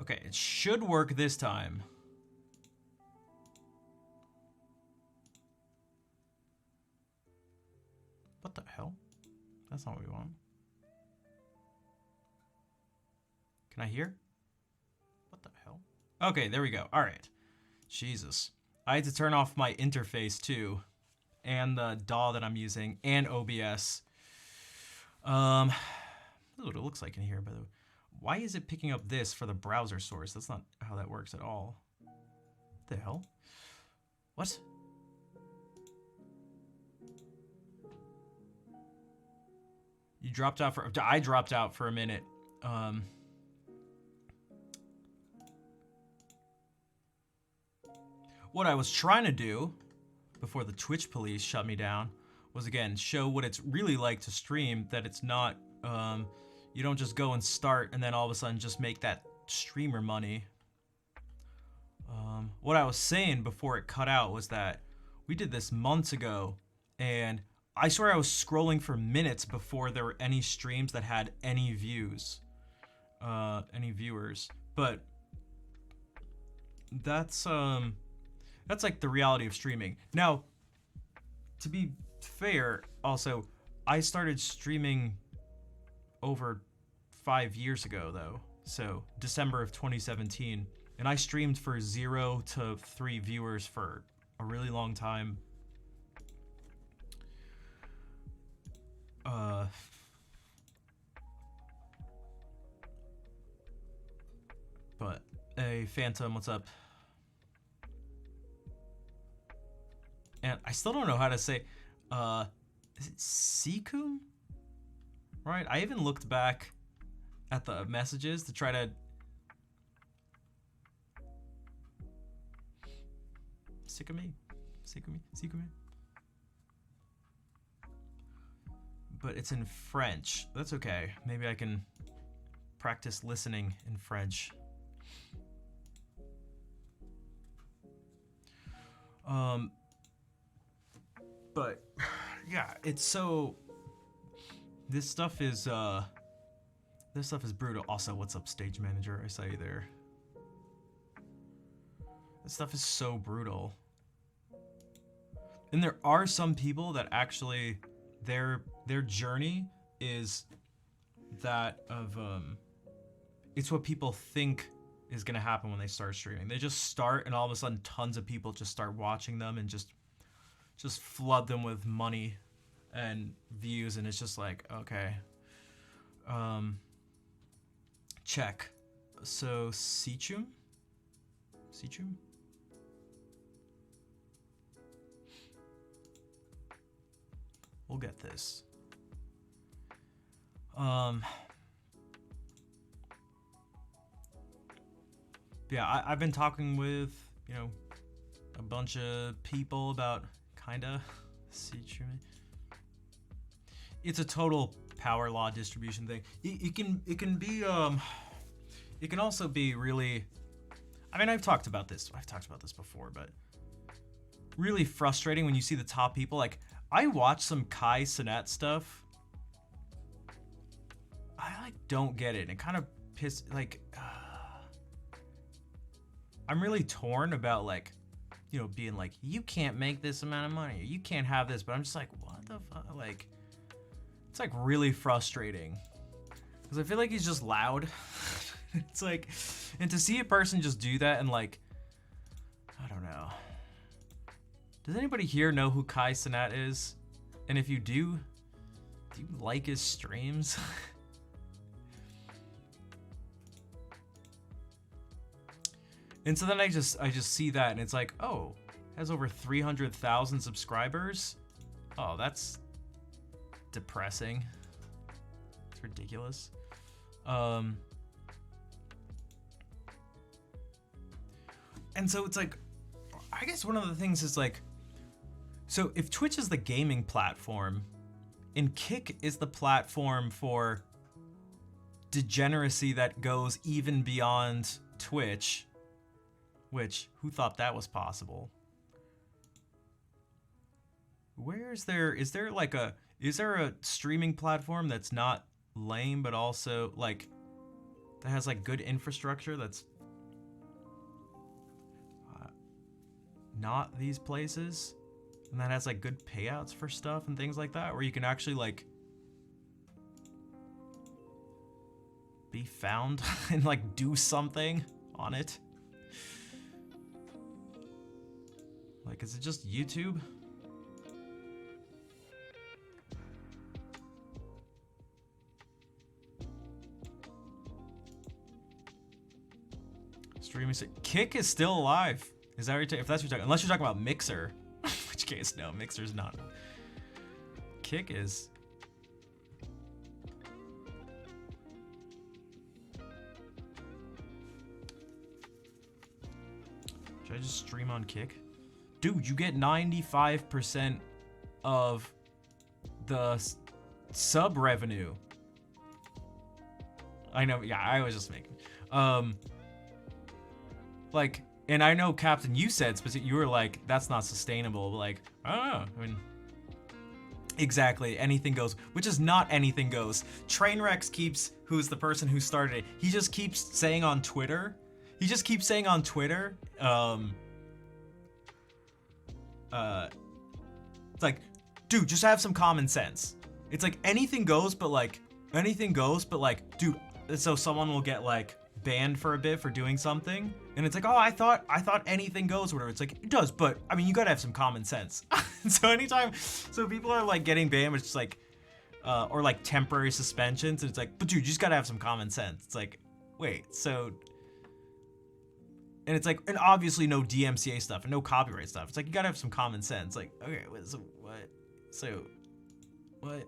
Okay, it should work this time. What the hell? That's not what we want. Can I hear? What the hell? Okay, there we go. All right. Jesus. I had to turn off my interface too, and the DAW that I'm using, and OBS. This is what it looks like in here, by the way. Why is it picking up this for the browser source? That's not how that works at all. What the hell? What? You dropped out for... I dropped out for a minute. What I was trying to do before the Twitch police shut me down was, again, show what it's really like to stream, that it's not... you don't just go and start and then all of a sudden just make that streamer money. What I was saying before it cut out was that we did this months ago, and I swear I was scrolling for minutes before there were any streams that had any views, any viewers. But that's like the reality of streaming. Now, to be fair, also, I started streaming over 5 years ago, though. So December of 2017, and I streamed for 0 to 3 viewers for a really long time. But hey, Phantom, what's up? And I still don't know how to say, is it Sikum? Right, I even looked back at the messages to try to... Sikumi? But it's in French. That's okay. Maybe I can practice listening in French. But yeah, it's so... This stuff is brutal. Also, what's up, Stage Manager? I saw you there. This stuff is so brutal. And there are some people that actually their journey is that of it's what people think is gonna happen when they start streaming. They just start and all of a sudden tons of people just start watching them and just flood them with money and views, and it's just like, okay. Check. So Sichum? We'll get this. Yeah, I've been talking with, a bunch of people about kinda Sichum. It's a total power law distribution thing. It can be it can also be really, I mean, I've talked about this before, but really frustrating when you see the top people. Like, I watch some Kai Cenat stuff. I don't get it. And it kind of I'm really torn about being like, you can't make this amount of money, or you can't have this, but I'm just like, what the fuck? Like, it's like really frustrating because I feel like he's just loud. It's like, and to see a person just do that and like, I don't know. Does anybody here know who Kai Cenat is? And if you do you like his streams? And so then I just see that and it's like, oh, has over 300,000 subscribers. Oh, that's depressing. It's ridiculous. And so it's like, I guess one of the things is like, so if Twitch is the gaming platform and Kick is the platform for degeneracy that goes even beyond Twitch, which, who thought that was possible? Is there a streaming platform that's not lame, but also like that has like good infrastructure that's not these places, and that has like good payouts for stuff and things like that, where you can actually like be found and like do something on it. Like, is it just YouTube? Streaming. Kick is still alive. Is that what if that's what you're talking? Unless you're talking about Mixer, in which case no, Mixer's not. Kick is. Should I just stream on Kick? Dude, you get 95% of the sub revenue. I know, yeah, I was just making. Like, and I know, Captain, you said specifically, you were like, that's not sustainable. But like, I don't know. I mean, exactly, anything goes, which is not anything goes. Trainwrecks keeps, who's the person who started it, he just keeps saying on Twitter, it's like, dude, just have some common sense. It's like anything goes, but like, dude, so someone will get like banned for a bit for doing something, and it's like, oh, I thought anything goes, or whatever. It's like, it does, but I mean, you gotta have some common sense. So anytime, so people are like getting banned, it's just like, or like temporary suspensions, and it's like, but dude, you just gotta have some common sense. It's like, wait, so. And it's like, and obviously no DMCA stuff and no copyright stuff. It's like, you gotta have some common sense. Like, okay, so what? So, what?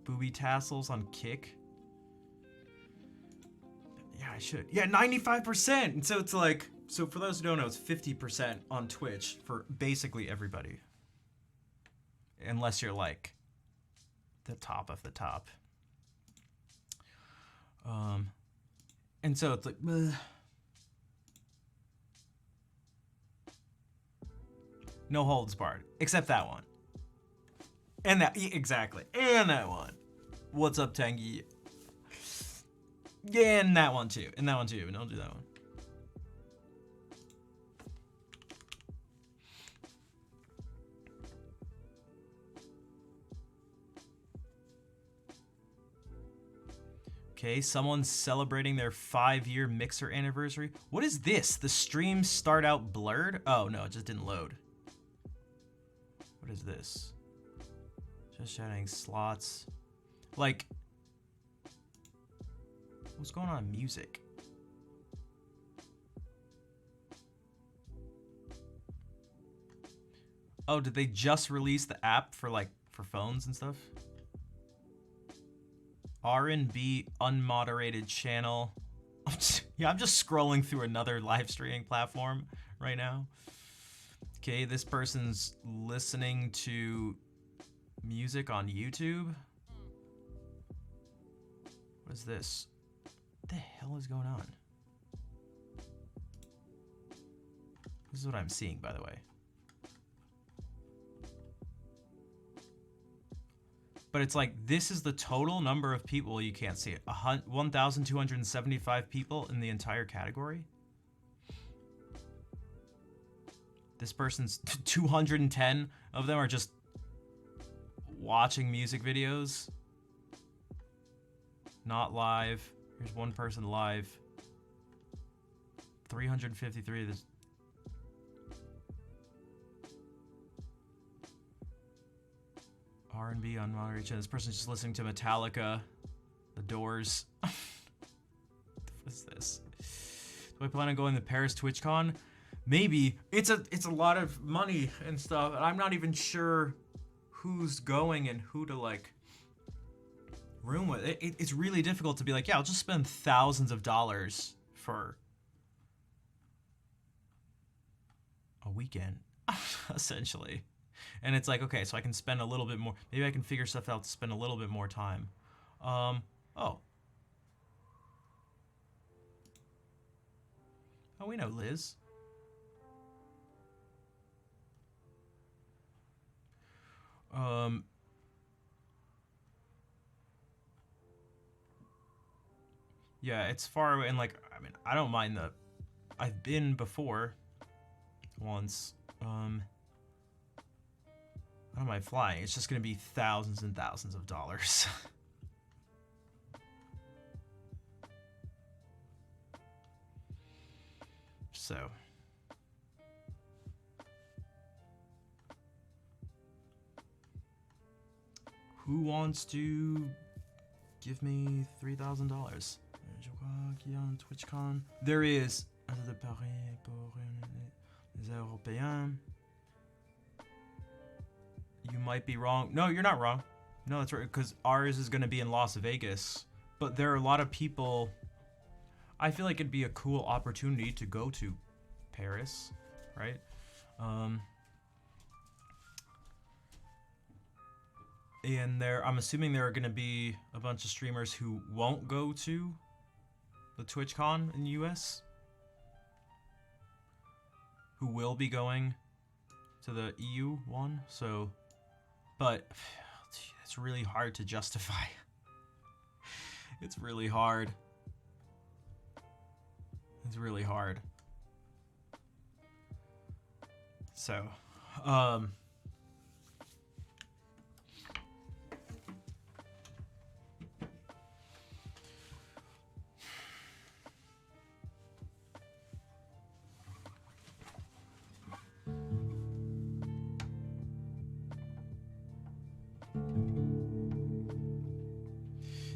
Booby tassels on Kick? Yeah, I should. Yeah, 95%! And so it's like, so for those who don't know, it's 50% on Twitch for basically everybody. Unless you're like, the top of the top. And so it's like, ugh. No holds barred, except that one. And that, exactly, and that one. What's up, Tangy? Yeah, and that one too, and don't do that one. Okay, someone's celebrating their 5-year Mixer anniversary. What is this? The streams start out blurred? Oh, no, it just didn't load. What is this? Just shouting slots. Like, what's going on in music? Oh, did they just release the app for like, for phones and stuff? R&B unmoderated channel. Yeah, I'm just scrolling through another live streaming platform right now. Okay, this person's listening to music on YouTube. What is this? What the hell is going on? This is what I'm seeing, by the way. But it's like, this is the total number of people, you can't see it. 1,275 people in the entire category. This person's 210 of them are just watching music videos. Not live. Here's one person live. 353 of this. R&B unmoderated channel. This person's just listening to Metallica, The Doors. What is this? Do I plan on going to Paris TwitchCon? Maybe. It's a lot of money and stuff, and I'm not even sure who's going and who to like room with. It's really difficult to be like, yeah, I'll just spend thousands of dollars for a weekend, essentially. And it's like, okay, so I can spend a little bit more. Maybe I can figure stuff out to spend a little bit more time. Oh. Oh, we know Liz. Yeah, it's far away, and like, I mean, I don't mind the. I've been before, once. I don't mind flying. It's just gonna be thousands and thousands of dollars. So. Who wants to give me $3,000? On TwitchCon. There is de Paris pour les Européens. You might be wrong. No, you're not wrong. No, that's right, because ours is going to be in Las Vegas. But there are a lot of people. I feel like it'd be a cool opportunity to go to Paris, right? And I'm assuming there are going to be a bunch of streamers who won't go to the TwitchCon in the US, who will be going to the EU one. So, but it's really hard to justify. It's really hard. It's really hard. So,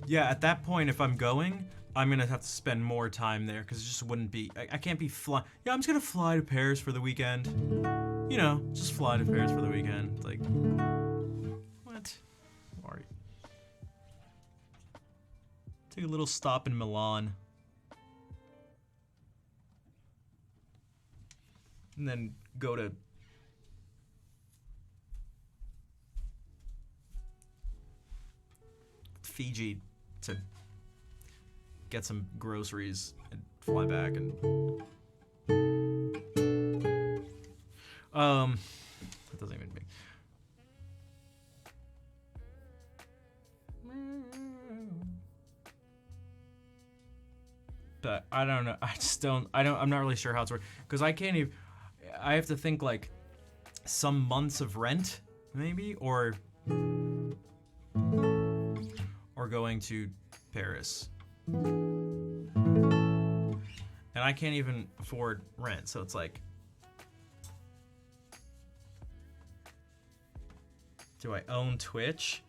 yeah, at that point, if I'm going, I'm gonna have to spend more time there because it just wouldn't be. I can't be flying. Yeah, I'm just gonna fly to Paris for the weekend. You know, just fly to Paris for the weekend. Like, what? Are you? Take a little stop in Milan, and then go to Fiji to get some groceries and fly back and that doesn't even make. But I don't know. I'm not really sure how it's working because I can't even. I have to think like some months of rent maybe or going to Paris. And I can't even afford rent, so it's like, do I own Twitch?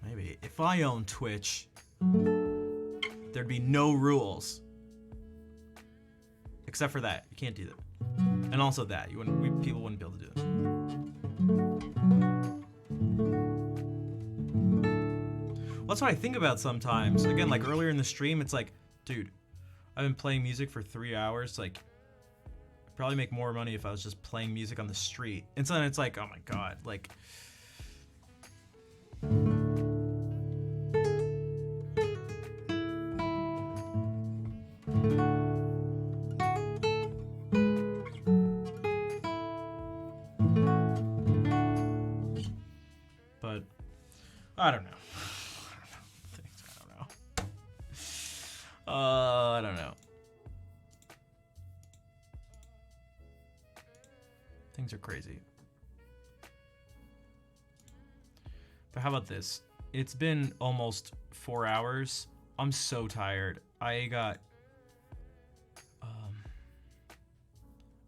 Maybe. If I own Twitch, there'd be no rules. Except for that. You can't do that. And also that. People wouldn't be able to do that. That's what I think about sometimes. Again, like earlier in the stream, it's like, dude, I've been playing music for 3 hours. Like, I'd probably make more money if I was just playing music on the street. And so then it's like, oh my god, like. But I don't know. I don't know. Things are crazy. But how about this? It's been almost 4 hours. I'm so tired. I got...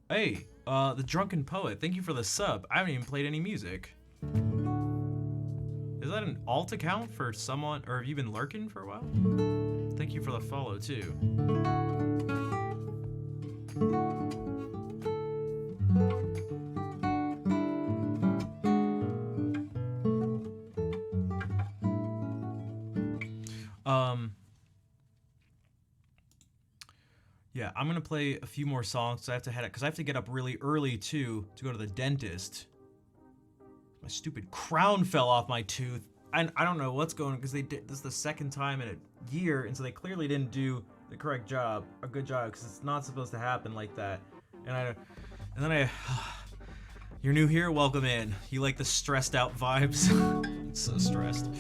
Hey, the Drunken Poet, thank you for the sub. I haven't even played any music. Is that an alt account for someone, or have you been lurking for a while? Thank you for the follow, too. Yeah, I'm gonna play a few more songs. So I have to head out because I have to get up really early too to go to the dentist. My stupid crown fell off my tooth, and I don't know what's going on because they did this is the second time in a year, and so they clearly didn't do the correct job, a good job, because it's not supposed to happen like that. And then you're new here, welcome in. You like the stressed out vibes? So stressed.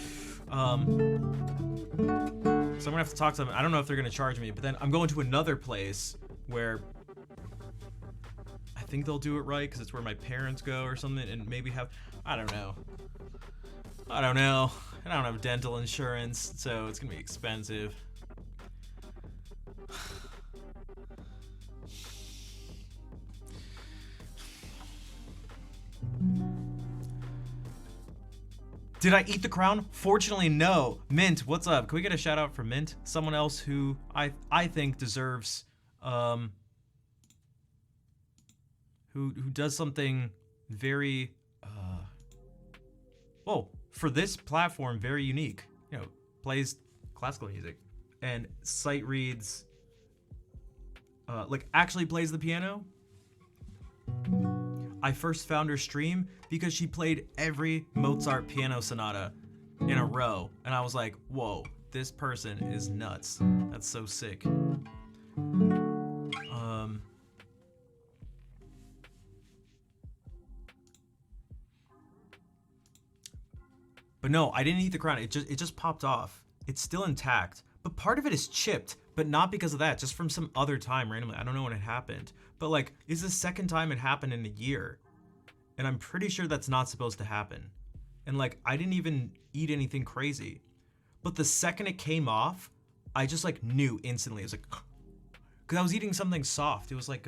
So I'm gonna have to talk to them. I don't know if they're gonna charge me, but then I'm going to another place where I think they'll do it right because it's where my parents go or something, and maybe have, I don't know. I don't have dental insurance, so it's gonna be expensive. Did I eat the crown? Fortunately, no. Mint, what's up? Can we get a shout out for Mint? Someone else who I think deserves, who does something very, well, for this platform, very unique. You know, plays classical music and sight reads, like actually plays the piano. I first found her stream because she played every Mozart piano sonata in a row. And I was like, whoa, this person is nuts. That's so sick. But no, I didn't eat the crown. It just popped off. It's still intact. But part of it is chipped, but not because of that, just from some other time randomly. I don't know when it happened. But like, it's the second time it happened in a year. And I'm pretty sure that's not supposed to happen. And like, I didn't even eat anything crazy. But the second it came off, I just like knew instantly. It was like, cause I was eating something soft. It was like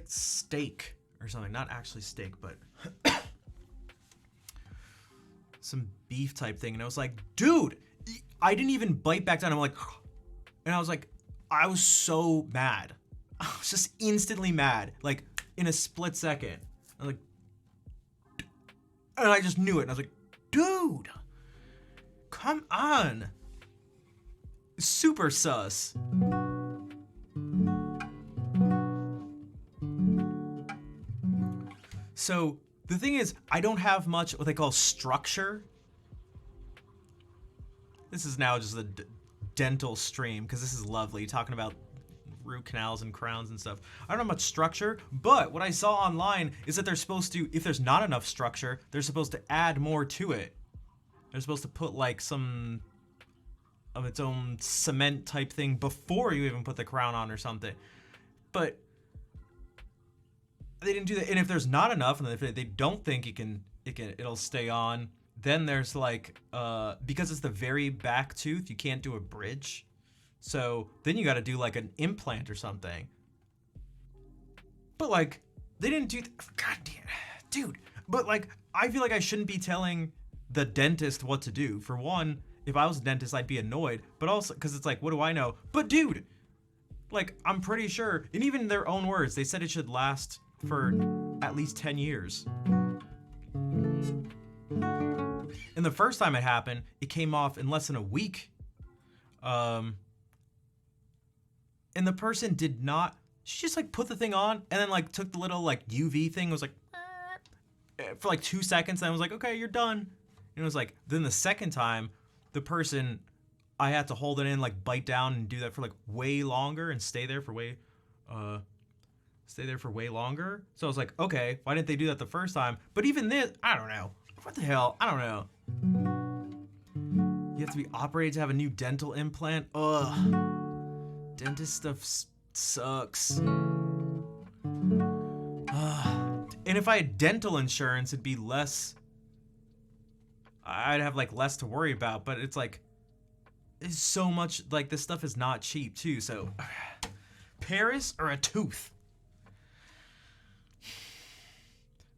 steak or something. Not actually steak, but some beef type thing. And I was like, dude, I didn't even bite back down. I'm like, and I was like, I was so mad. I was just instantly mad. Like in a split second. I was like, and I just knew it. And I was like, dude, come on. Super sus. So the thing is, I don't have much what they call structure. This is now just a dental stream because this is lovely, talking about root canals and crowns and stuff. I don't have much structure, but what I saw online is that they're supposed to, if there's not enough structure, they're supposed to add more to it. They're supposed to put like some of its own cement type thing before you even put the crown on or something. But they didn't do that. And if there's not enough, and if they don't think it'll stay on, then there's like, because it's the very back tooth, you can't do a bridge. So then you got to do like an implant or something. But like, they didn't do, God damn, dude. But like, I feel like I shouldn't be telling the dentist what to do. For one, if I was a dentist, I'd be annoyed. But also, because it's like, what do I know? But dude, like, I'm pretty sure, and even in their own words, they said it should last for at least 10 years. And the first time it happened, it came off in less than a week. And the person did not, she just like put the thing on and then like took the little like UV thing, was like, for like 2 seconds, and I was like, okay, you're done. And it was like, then the second time, the person, I had to hold it in, like bite down and do that for like way longer and stay there for way longer. So I was like, okay, why didn't they do that the first time? But even this, I don't know. What the hell? I don't know. You have to be operated to have a new dental implant? Ugh. Dentist stuff sucks. And if I had dental insurance, it'd be less, I'd have like less to worry about, but it's like, it's so much, like this stuff is not cheap too, so Paris or a tooth.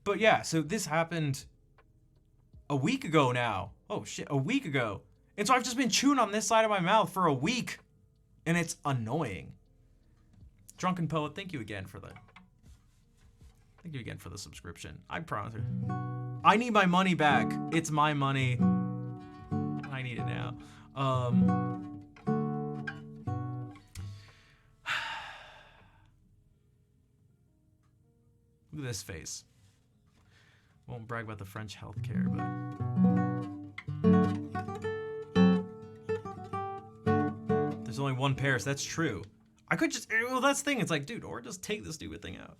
But yeah, so this happened a week ago now. Oh shit, a week ago. And so I've just been chewing on this side of my mouth for a week, and it's annoying. Drunken Poet, thank you again for the subscription. I promise you. I need my money back. It's my money. I need it now. Look at this face. Won't brag about the French healthcare, but there's only one Paris. That's true. I could just, well, that's the thing. It's like, dude, or just take this stupid thing out.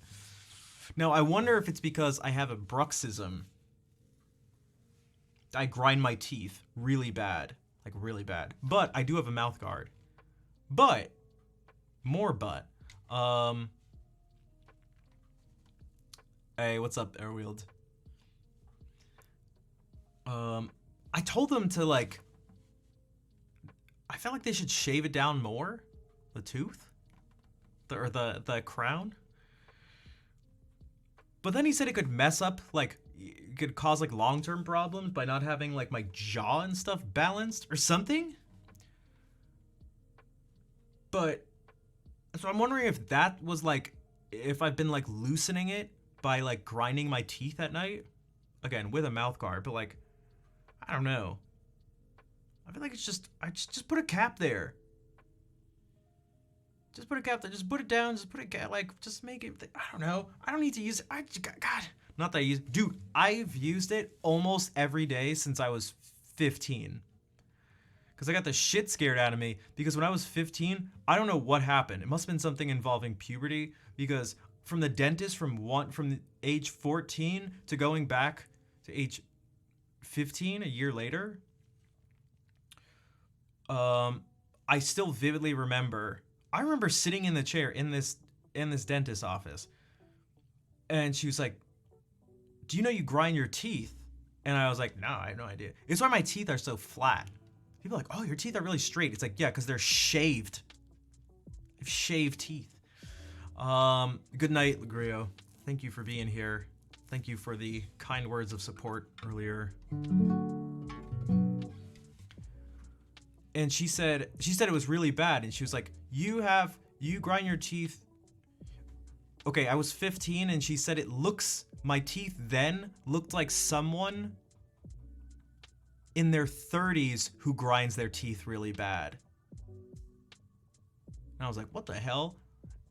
Now, I wonder if it's because I have a bruxism. I grind my teeth really bad. like really bad. But I do have a mouth guard. But more but. Hey, what's up, Airwheeled? I told them to like. I felt like they should shave it down more, the tooth, or the crown. But then he said it could mess up, like, it could cause like long-term problems by not having like my jaw and stuff balanced or something. But so I'm wondering if that was like, if I've been like loosening it by like grinding my teeth at night, again with a mouth guard. But like, I don't know. I feel like it's just, I just put a cap there. Just put a cap there. Just put it down. Just put it, like, just make it. I don't know. I don't need to use it. God, not that I use. Dude, I've used it almost every day since I was 15. Because I got the shit scared out of me. Because when I was 15, I don't know what happened. It must have been something involving puberty. Because from the dentist, from the age 14 to going back to age 15, a year later, I still vividly remember. I remember sitting in the chair in this dentist's office, and she was like, "Do you know you grind your teeth?" And I was like, "No, I have no idea." It's why my teeth are so flat. People are like, "Oh, your teeth are really straight." It's like, yeah, because they're shaved. I have shaved teeth. Good night, Legrio. Thank you for being here. Thank you for the kind words of support earlier. And she said it was really bad, and she was like, you grind your teeth. Okay, I was 15, and she said my teeth then looked like someone in their 30s who grinds their teeth really bad. And I was like, what the hell?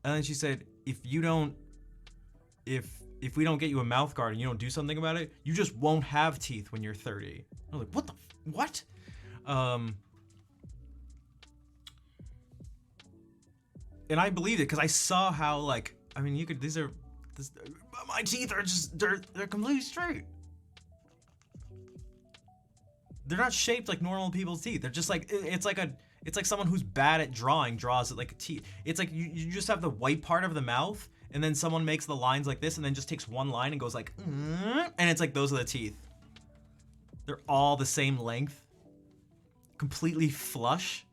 And then she said, if we don't get you a mouth guard and you don't do something about it, you just won't have teeth when you're 30. I was like, what? And I believed it because I saw how, like, I mean, my teeth are just, they're completely straight. They're not shaped like normal people's teeth. They're just like, it's like someone who's bad at drawing draws it like a teeth. It's like you just have the white part of the mouth, and then someone makes the lines like this and then just takes one line and goes like, and it's like, those are the teeth. They're all the same length, completely flush.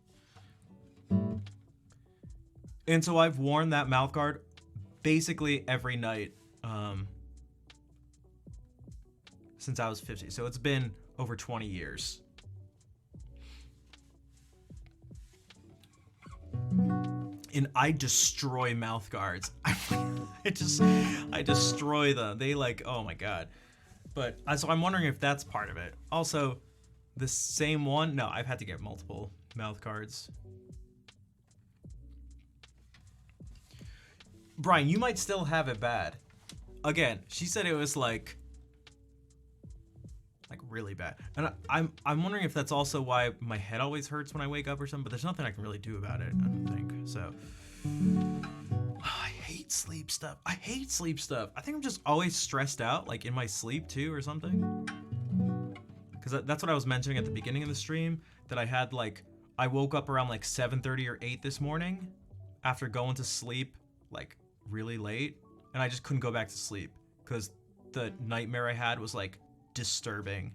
And so I've worn that mouth guard basically every night since I was 50. So it's been over 20 years. And I destroy mouth guards. I destroy them. They like, oh my God. But so I'm wondering if that's part of it. Also, the same one. No, I've had to get multiple mouth guards. Brian, you might still have it bad. Again, she said it was like really bad. And I'm wondering if that's also why my head always hurts when I wake up or something, but there's nothing I can really do about it, I don't think. So I hate sleep stuff. I think I'm just always stressed out, like in my sleep too or something. Because that's what I was mentioning at the beginning of the stream, that I had like, I woke up around like 7:30 or 8 this morning after going to sleep like really late, and I just couldn't go back to sleep because the nightmare I had was like disturbing.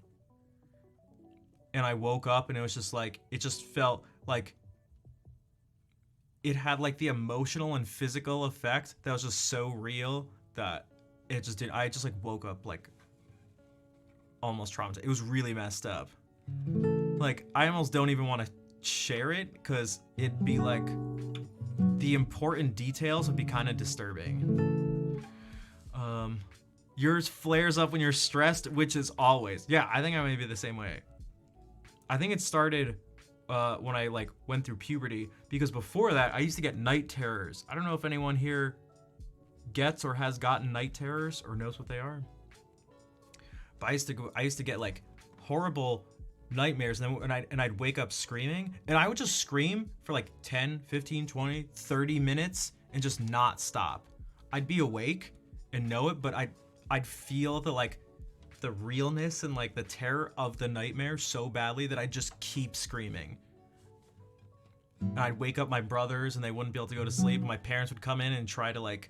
And I woke up and it was just like, it just felt like it had like the emotional and physical effect that was just so real that it just did. I just like woke up like almost traumatized. It was really messed up. Like, I almost don't even want to share it because it'd be like, the important details would be kind of disturbing. Yours flares up when you're stressed, which is always. Yeah, I think I may be the same way. I think it started when I like went through puberty, because before that I used to get night terrors. I don't know if anyone here gets or has gotten night terrors or knows what they are. But I used to get like horrible nightmares, and I'd wake up screaming, and I would just scream for like 10, 15, 20, 30 minutes and just not stop. I'd be awake and know it, but I'd feel the like the realness and like the terror of the nightmare so badly that I just keep screaming. And I'd wake up my brothers and they wouldn't be able to go to sleep. My parents would come in and try to like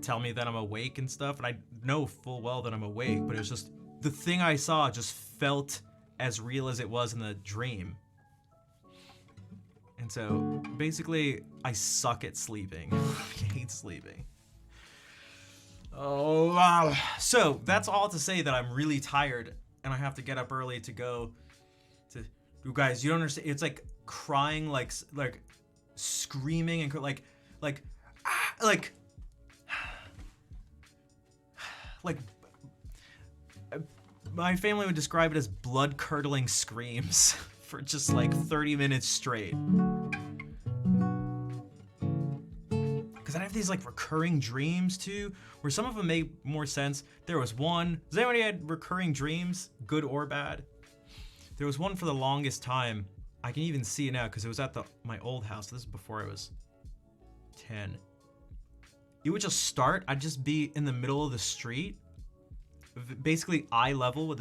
tell me that I'm awake and stuff, and I know full well that I'm awake, but it was just the thing I saw just felt as real as it was in the dream. And so basically I suck at sleeping. I hate sleeping. Oh wow. So that's all to say that I'm really tired and I have to get up early to go to. You guys, you don't understand. It's like crying, like screaming and like my family would describe it as blood-curdling screams for just like 30 minutes straight. Because I have these like recurring dreams too, where some of them make more sense. There was one. Does anybody had recurring dreams, good or bad? There was one for the longest time. I can even see it now because it was at my old house. This is before I was 10. It would just start. I'd just be in the middle of the street, basically eye level with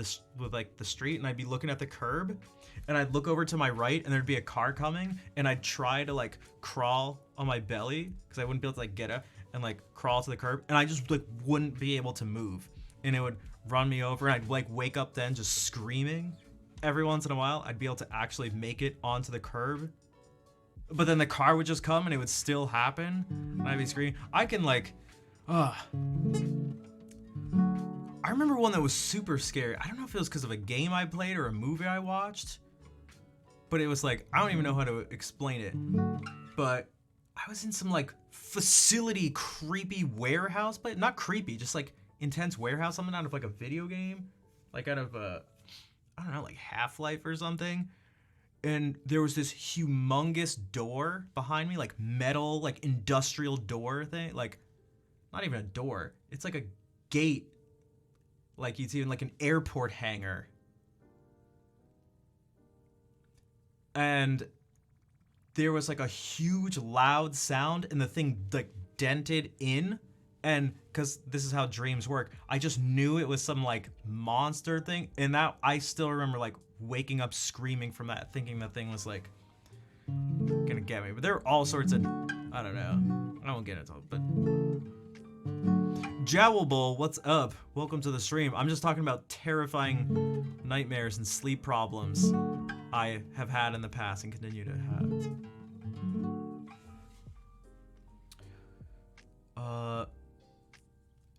like the street, and I'd be looking at the curb, and I'd look over to my right, and there'd be a car coming, and I'd try to like crawl on my belly because I wouldn't be able to like get up and like crawl to the curb, and I just like wouldn't be able to move, and it would run me over, and I'd like wake up then just screaming. Every once in a while, I'd be able to actually make it onto the curb, but then the car would just come and it would still happen, and I'd be screaming. I can like, I remember one that was super scary. I don't know if it was because of a game I played or a movie I watched, but it was like, I don't even know how to explain it, but I was in some like facility creepy warehouse, but not creepy, just like intense warehouse, something out of like a video game, like out of I don't know, like Half-Life or something. And there was this humongous door behind me, like metal, like industrial door thing, like not even a door. It's like a gate, like you'd see in like an airport hangar. And there was like a huge loud sound and the thing like dented in. And because this is how dreams work, I just knew it was some like monster thing. And that I still remember like waking up screaming from that, thinking that thing was like gonna get me. But there are all sorts of, I don't know, I won't get into it, but Jowl Bull, what's up? Welcome to the stream. I'm just talking about terrifying nightmares and sleep problems I have had in the past and continue to have.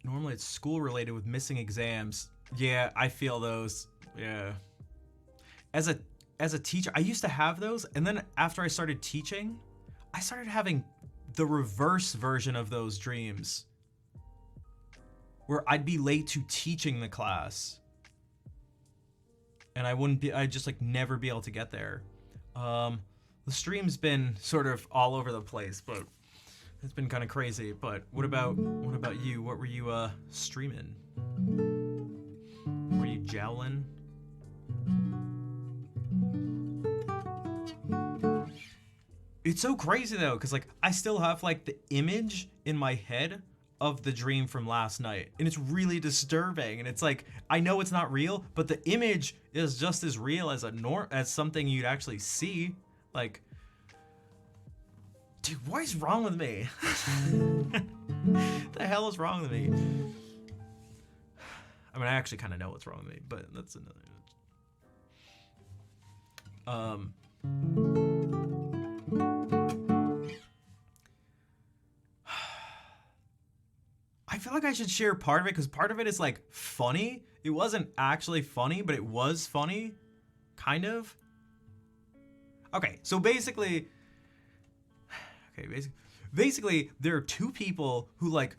Normally it's school related with missing exams. Yeah, I feel those. Yeah. As a teacher, I used to have those, and then after I started teaching, I started having the reverse version of those dreams, where I'd be late to teaching the class, and I'd just like never be able to get there. The stream's been sort of all over the place, but it's been kind of crazy. But what about you? What were you streaming? Were you jowling? It's so crazy though, because like I still have like the image in my head of the dream from last night, and it's really disturbing. And it's like, I know it's not real, but the image is just as real as as something you'd actually see. Like, dude, what is wrong with me? The hell is wrong with me? I mean, I actually kind of know what's wrong with me, but that's another. I feel like I should share part of it because part of it is like funny. It wasn't actually funny, but it was funny, kind of. Okay, so basically, there are two people who like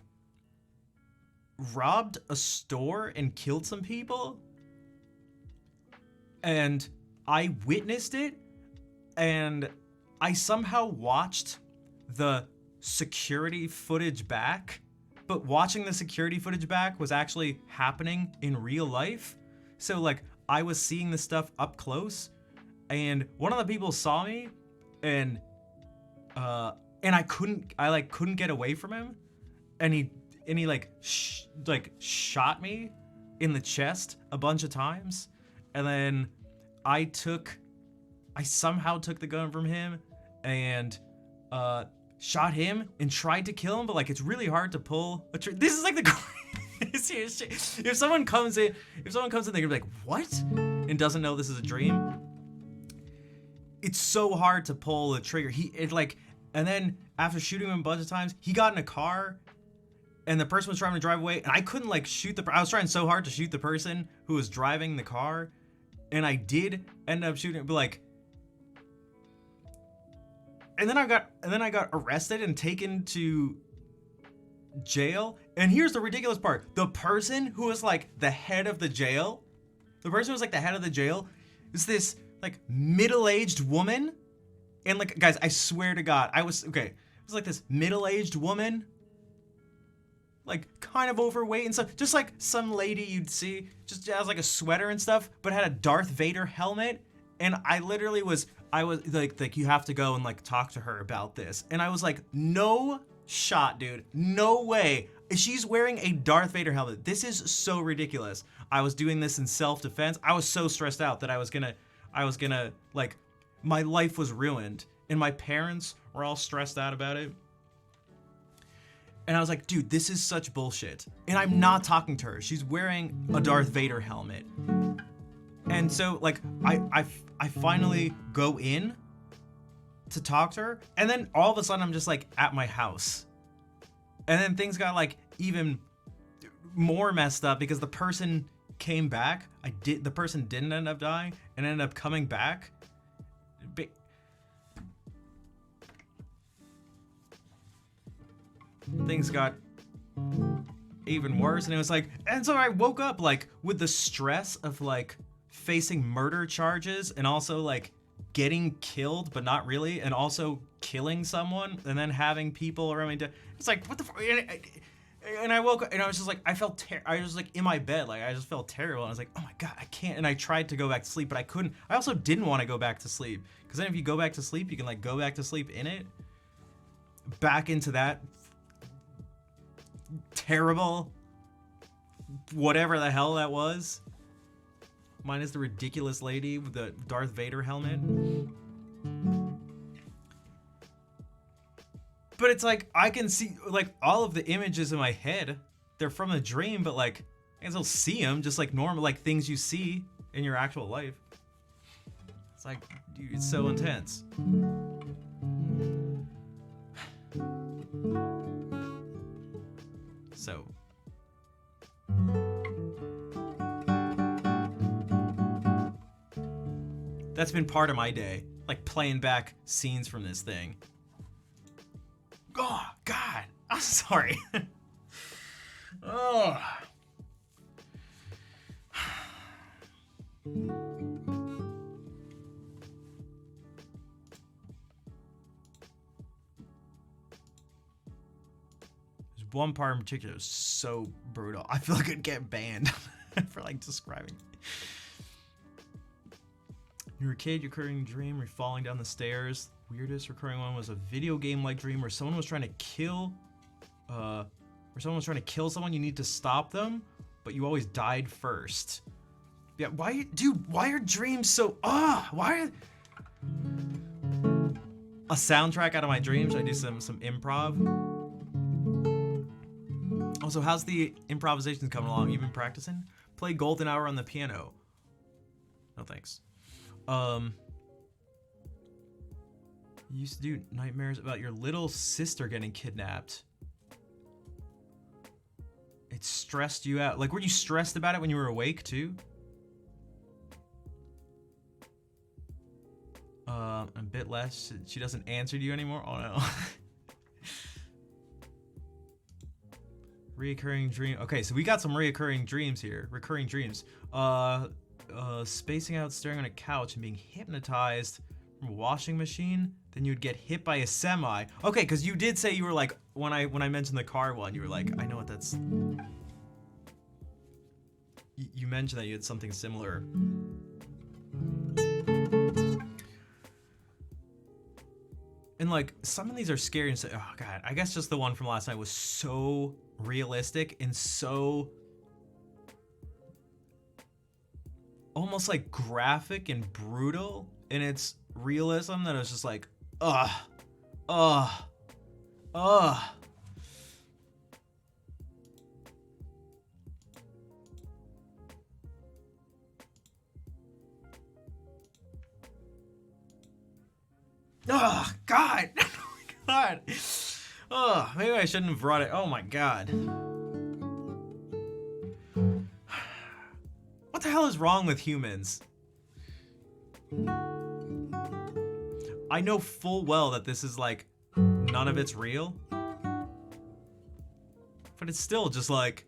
robbed a store and killed some people, and I witnessed it, and I somehow watched the security footage back, but watching the security footage back was actually happening in real life. So like I was seeing the stuff up close, and one of the people saw me, and I couldn't get away from him, and he shot me in the chest a bunch of times, and then I somehow took the gun from him and shot him and tried to kill him, but like it's really hard to pull a trigger. This is like the craziest shit. If someone comes in, they're gonna be like, what? And doesn't know this is a dream. It's so hard to pull the trigger. And then after shooting him a bunch of times, he got in a car and the person was trying to drive away, and I couldn't like shoot I was trying so hard to shoot the person who was driving the car, and I did end up shooting, but like, and then I got arrested and taken to jail. And here's the ridiculous part. The person who was like the head of the jail, is this like middle-aged woman. And like, guys, I swear to God, it was like this middle-aged woman, like kind of overweight and stuff, just like some lady you'd see, just has like a sweater and stuff, but had a Darth Vader helmet. And I was like, you have to go and like talk to her about this. And I was like, no shot, dude, no way. She's wearing a Darth Vader helmet. This is so ridiculous. I was doing this in self-defense. I was so stressed out that I was gonna like, my life was ruined, and my parents were all stressed out about it. And I was like, dude, this is such bullshit. And I'm not talking to her. She's wearing a Darth Vader helmet. And so like, I finally go in to talk to her, and then all of a sudden I'm just like at my house. And then things got like even more messed up because the person came back. The person didn't end up dying and ended up coming back. Things got even worse, and it was like, and so I woke up like with the stress of like facing murder charges and also like getting killed but not really, and also killing someone and then having people around me it's like, what the fuck? And I woke up and I was just like, I was like in my bed, like I just felt terrible, and I was like, oh my God, I can't. And I tried to go back to sleep, but I couldn't. I also didn't want to go back to sleep, because then if you go back to sleep, you can like go back to sleep in it, back into that terrible whatever the hell that was, minus the ridiculous lady with the Darth Vader helmet. But it's like, I can see like all of the images in my head, they're from a dream, but like I can still see them just like normal, like things you see in your actual life. It's like, dude, it's so intense. So that's been part of my day, like playing back scenes from this thing. Oh God, I'm sorry. Oh. One part in particular is so brutal. I feel like I'd get banned for like describing. You're a kid, recurring dream, you're falling down the stairs. Weirdest recurring one was a video game-like dream where someone was trying to kill, someone. You need to stop them, but you always died first. Yeah, why are dreams so, why are... A soundtrack out of my dreams. I do some improv. Also, how's the improvisations coming along? You been practicing? Play Golden Hour on the piano. No thanks. You used to do nightmares about your little sister getting kidnapped. It stressed you out. Like, were you stressed about it when you were awake too? A bit less. She doesn't answer to you anymore? Oh no. Reoccurring dream. Okay, so we got some reoccurring dreams here. Recurring dreams. Spacing out, staring on a couch, and being hypnotized from a washing machine. Then you'd get hit by a semi. Okay, because you did say you were like, when I mentioned the car one, you were like, I know what that's. You mentioned that you had something similar. And like, some of these are scary and so, oh God, I guess just the one from last night was so realistic and so almost like graphic and brutal in its realism that it was just like, ugh, ugh, ugh. Oh God! Oh my God! Oh, maybe I shouldn't have brought it. Oh my God! What the hell is wrong with humans? I know full well that this is like none of it's real, but it's still just like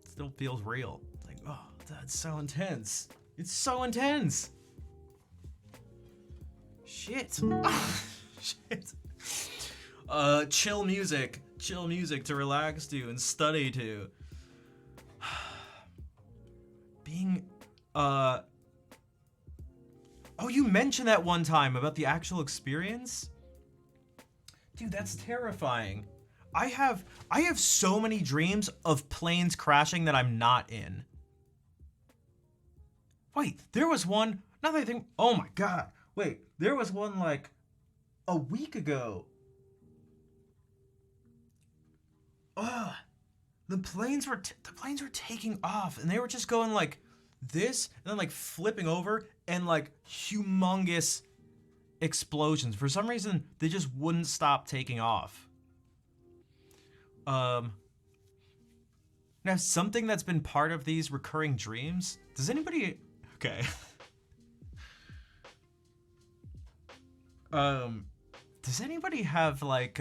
it still feels real. It's like, oh, that's so intense. It's so intense. Shit. Shit. Chill music to relax to and study to. Being, oh, you mentioned that one time about the actual experience? Dude, that's terrifying. I have so many dreams of planes crashing that I'm not in. Wait, there was one, now that I think, oh my God. Wait, there was one like a week ago. Ugh. The planes were taking off and they were just going like this and then like flipping over and like humongous explosions. For some reason, they just wouldn't stop taking off. Now something that's been part of these recurring dreams. Does anybody? Okay. Does anybody have like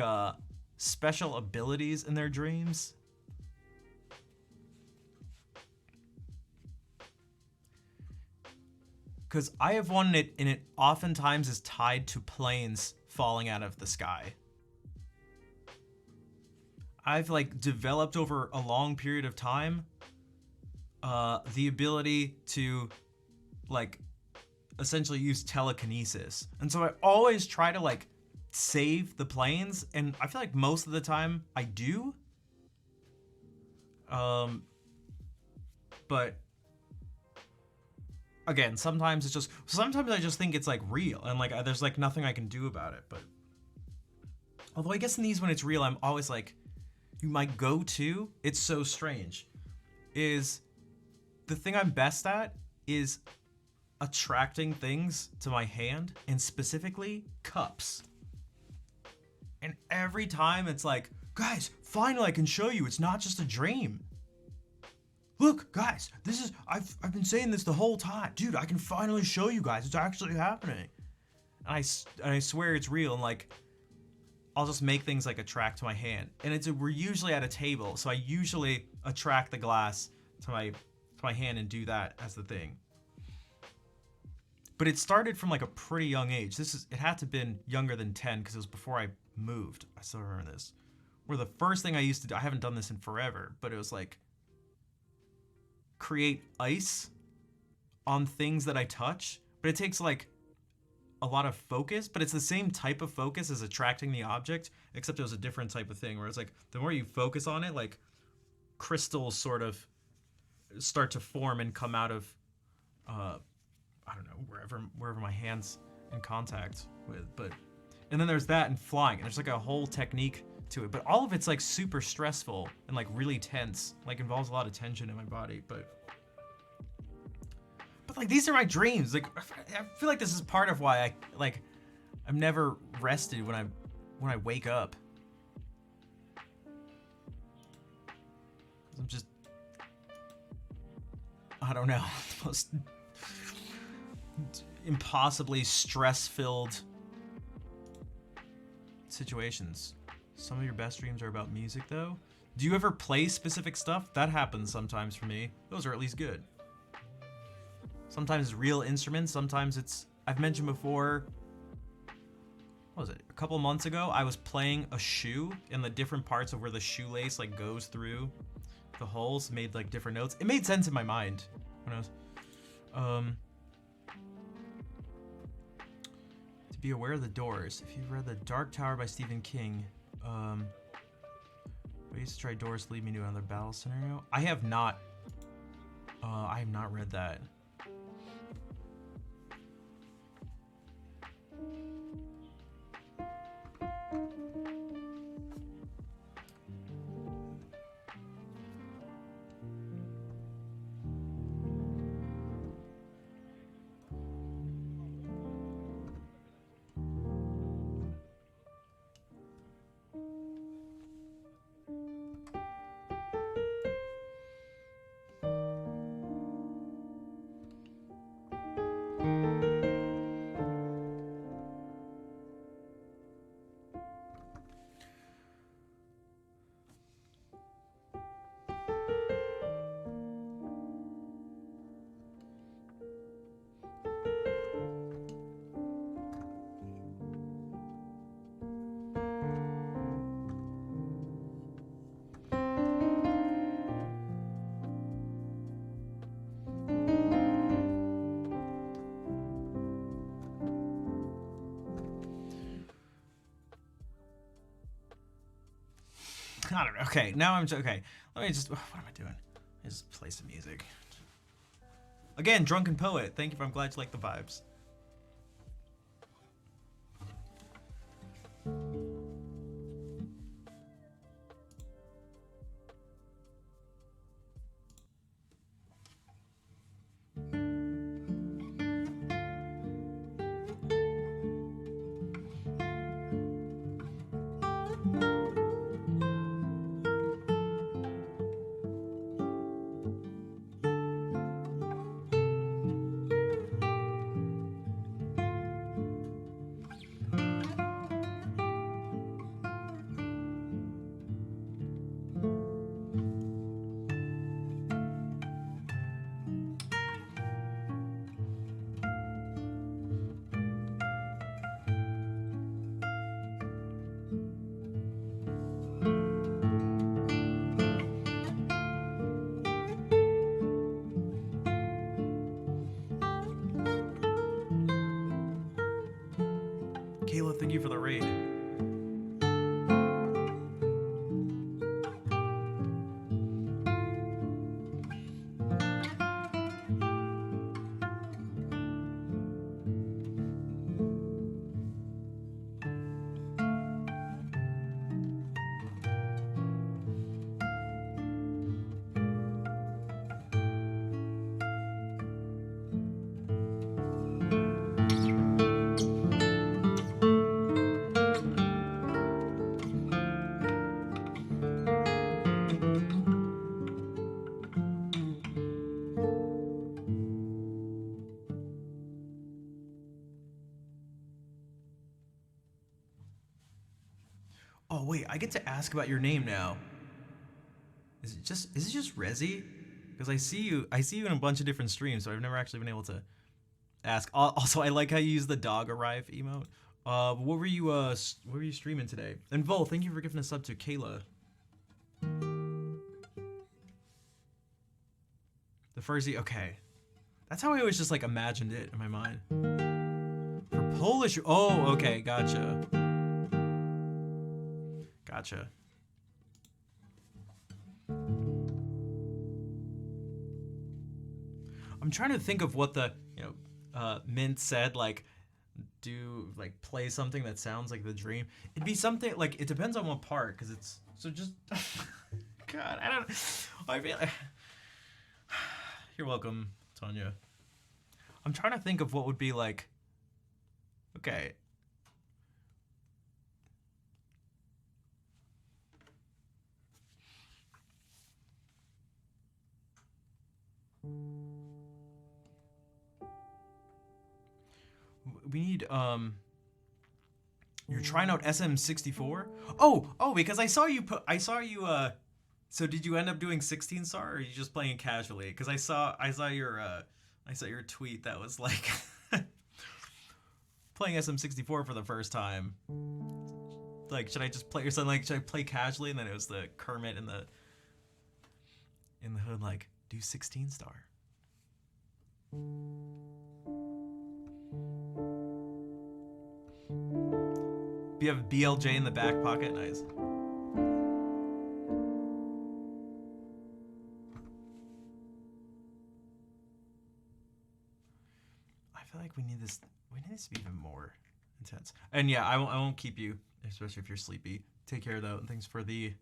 special abilities in their dreams? Because I have one and it oftentimes is tied to planes falling out of the sky. I've like developed over a long period of time the ability to like essentially use telekinesis. And so I always try to like save the planes, and I feel like most of the time I do. But again, sometimes I just think it's like real and like there's like nothing I can do about it. But although I guess in these when it's real, I'm always like, my go-to, it's so strange, is the thing I'm best at is attracting things to my hand, and specifically cups. And every time it's like, guys, finally I can show you it's not just a dream. Look, guys, this is, I've been saying this the whole time. Dude, I can finally show you guys it's actually happening. And I swear it's real, and like, I'll just make things like attract to my hand. And we're usually at a table, so I usually attract the glass to my hand and do that as the thing. But it started from like a pretty young age. It had to have been younger than 10 because it was before I moved. I still remember this. Where the first thing I used to do, I haven't done this in forever, but it was like create ice on things that I touch. But it takes like a lot of focus, but it's the same type of focus as attracting the object, except it was a different type of thing where it's like the more you focus on it, like crystals sort of start to form and come out of I don't know, wherever my hand's in contact with. But and then there's that and flying, and there's like a whole technique to it, but all of it's like super stressful and like really tense, like involves a lot of tension in my body. But like these are my dreams. Like I feel like this is part of why I'm never rested when I wake up. I'm just, I don't know, the most impossibly stress-filled situations. Some of your best dreams are about music though. Do you ever play specific stuff? That happens sometimes for me. Those are at least good. Sometimes it's real instruments, sometimes it's, I've mentioned before, what was it, a couple months ago, I was playing a shoe, and the different parts of where the shoelace like goes through the holes made like different notes. It made sense in my mind when I was, to be aware of the doors. If you've read The Dark Tower by Stephen King, I used to try doors to lead me to another battle scenario. I have not I have not read that. I don't know. Okay, now I'm okay. Let me just. What am I doing? Just play some music. Again, Drunken Poet. Thank you. I'm glad you like the vibes. Kayla, thank you for the raid. Oh wait, I get to ask about your name now. Is it just Rezi? Because I see you in a bunch of different streams, so I've never actually been able to ask. Also, I like how you use the dog arrive emote. What were you streaming today? And Vol, thank you for giving a sub to Kayla. The Furzy, okay. That's how I always just like imagined it in my mind. For Polish, oh, okay, gotcha. Gotcha. I'm trying to think of what the, Mint said, like, play something that sounds like the dream. It'd be something, like, it depends on what part, because it's, so just, God, I feel like, you're welcome, Tanya. I'm trying to think of what would be like, okay. We need, you're trying out SM64? Oh, because I saw you, so did you end up doing 16 star, or are you just playing casually? Because I saw your tweet that was like, playing SM64 for the first time. Like, should I just play, or something like, should I play casually? And then it was the Kermit in the hood, like, do 16 star. You have BLJ in the back pocket, nice. feel like we need this. We need this to be even more intense. And yeah, I won't keep you, especially if you're sleepy. Take care though. And thanks for the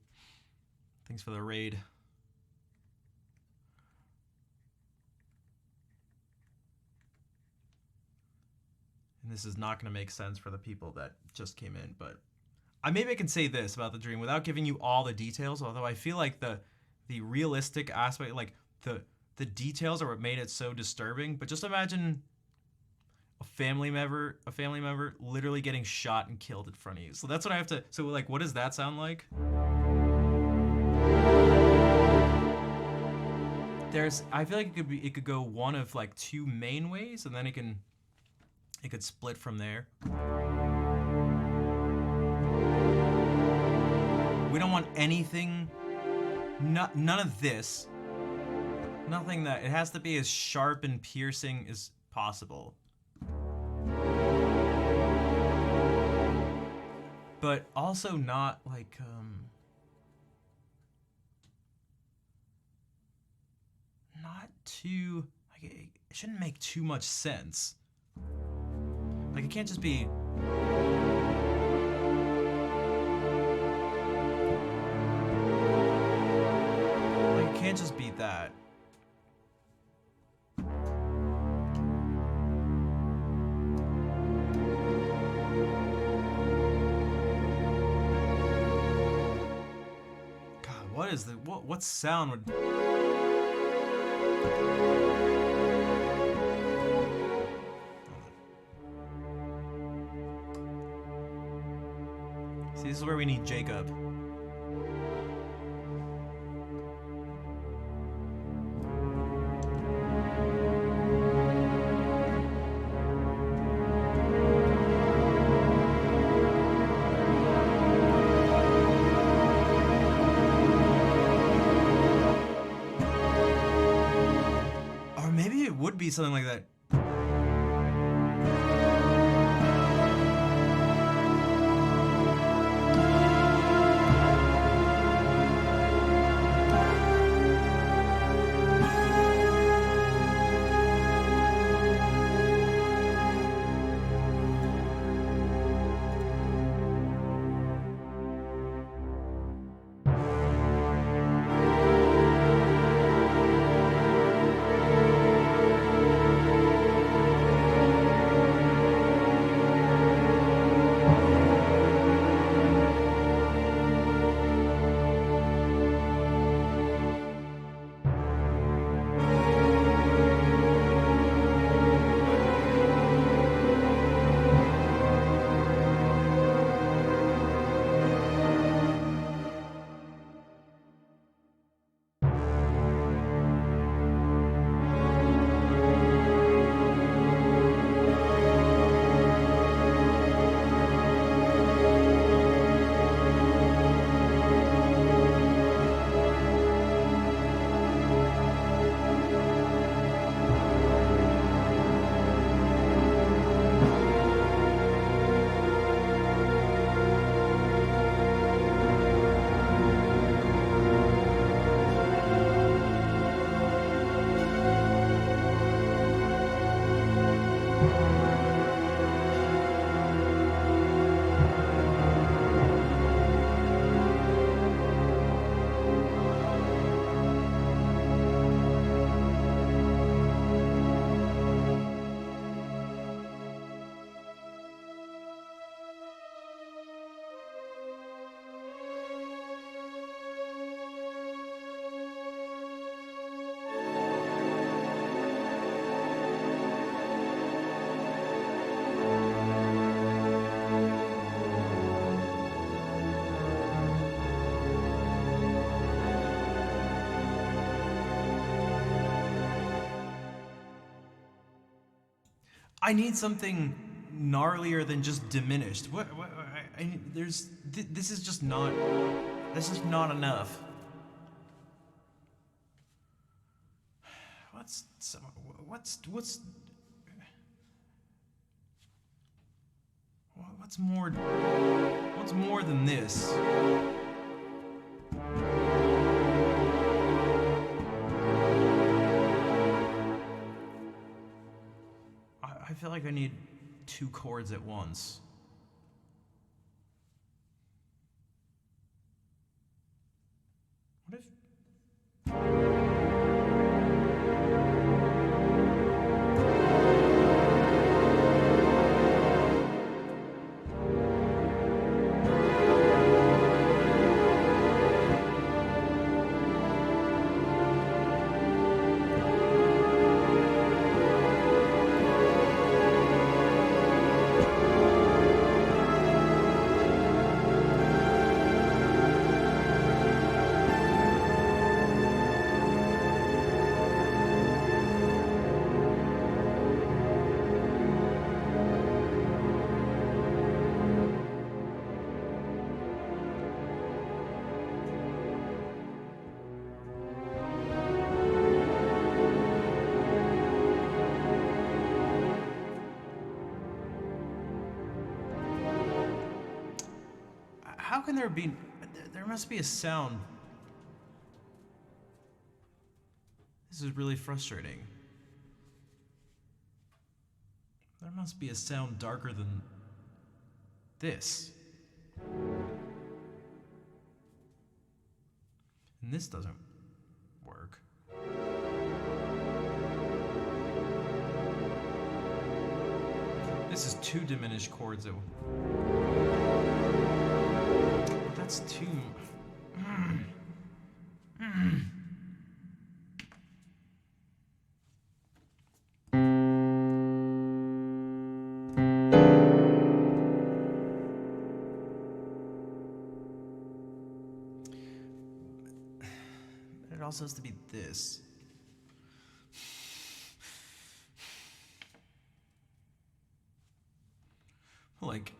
raid. And this is not going to make sense for the people that just came in, but maybe I can say this about the dream without giving you all the details. Although I feel like the realistic aspect, like the details, are what made it so disturbing. But just imagine a family member literally getting shot and killed in front of you. So that's what I have to. So like, what does that sound like? I feel like it could go one of like two main ways, and then it could split from there. We don't want anything, none of this. Nothing that, it has to be as sharp and piercing as possible. But also not like, not too, like, it shouldn't make too much sense. Like, it can't just be... Like, it can't just be that. God, what is the... What sound would... See, this is where we need Jacob. Or maybe it would be something like that. I need something gnarlier than just diminished. This is just not enough. What's more than this? I feel like I need two chords at once. What if... How can there be... There must be a sound. This is really frustrating. There must be a sound darker than this. And this doesn't work. This is two diminished chords. That's too... It also has to be this. Like...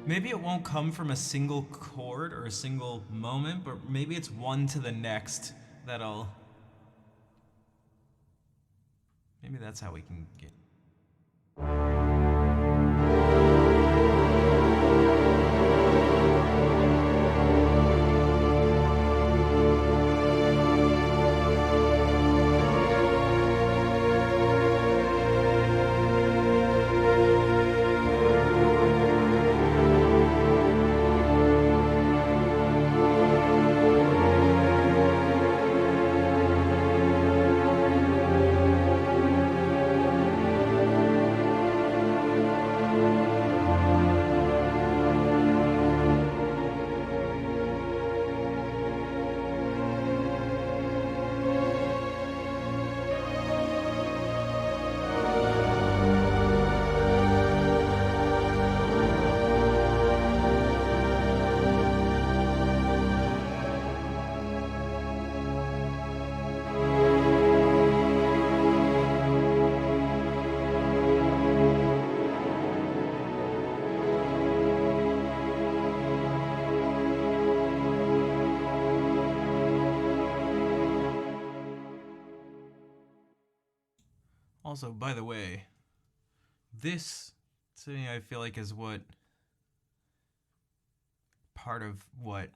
Maybe it won't come from a single chord or a single moment, but maybe it's one to the next that'll... Maybe that's how we can get... Also, by the way, this, to me, I feel like is what part of what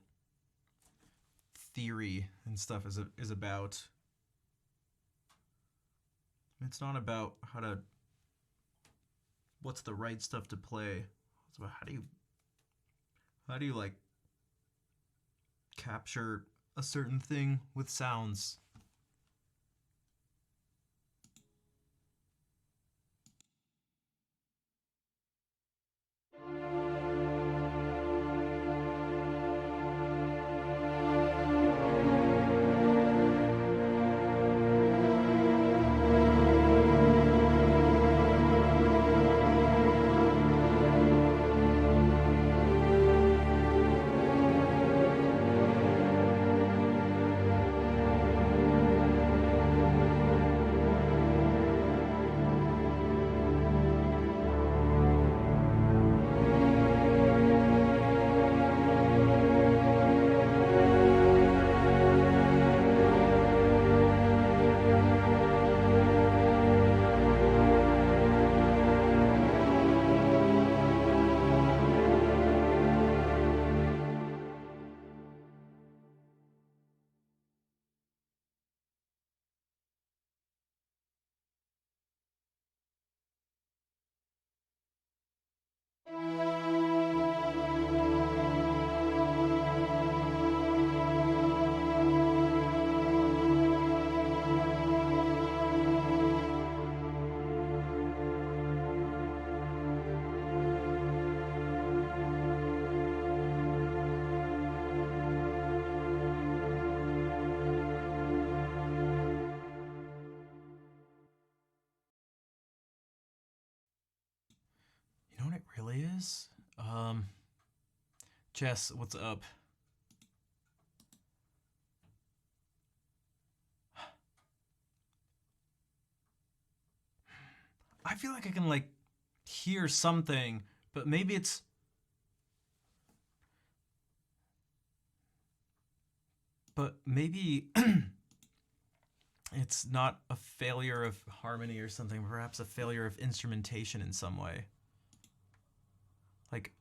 theory and stuff is about. It's not about what's the right stuff to play. It's about how do you like capture a certain thing with sounds. You know what it really is? Jess, what's up? I feel like I can like hear something, but maybe maybe it's not a failure of harmony or something, perhaps a failure of instrumentation in some way. Like,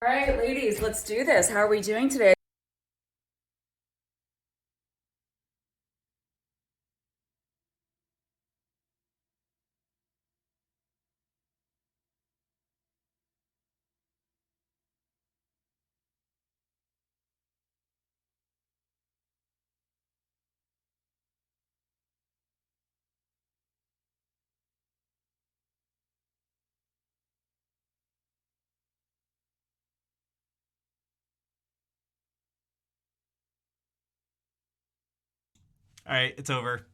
All right, ladies, let's do this. How are we doing today? All right, it's over.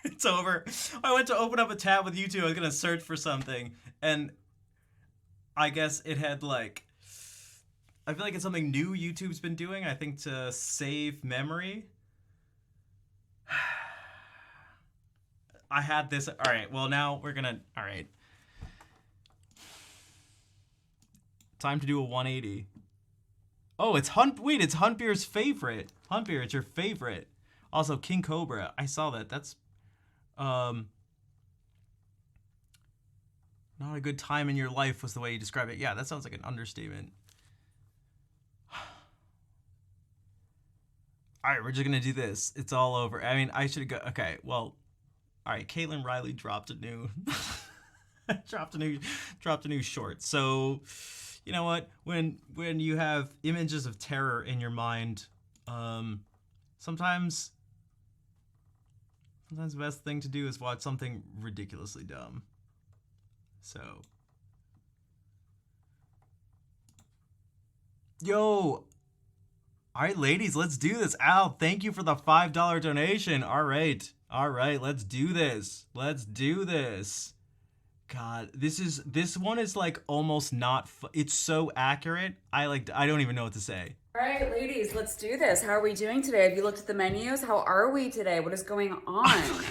It's over. I went to open up a tab with YouTube. I was gonna search for something, and I guess it had like, I feel like it's something new YouTube's been doing. I think to save memory. I had this. All right. Well, now we're gonna. All right. Time to do a 180. Oh, it's Wait, it's Huntbeer's favorite. Huntbeer, it's your favorite. Also, King Cobra. I saw that. That's not a good time in your life was the way you describe it. Yeah, that sounds like an understatement. All right, we're just gonna do this. It's all over. I mean, I should go. Okay, well, all right. Caitlin Riley dropped a new, dropped a new short. So, you know what? When you have images of terror in your mind, sometimes the best thing to do is watch something ridiculously dumb. So, yo. All right, ladies, let's do this. Al, thank you for the $5 donation. All right, let's do this. Let's do this. God, this one is like almost not. It's so accurate. I don't even know what to say. All right, ladies, let's do this. How are we doing today? Have you looked at the menus? How are we today? What is going on?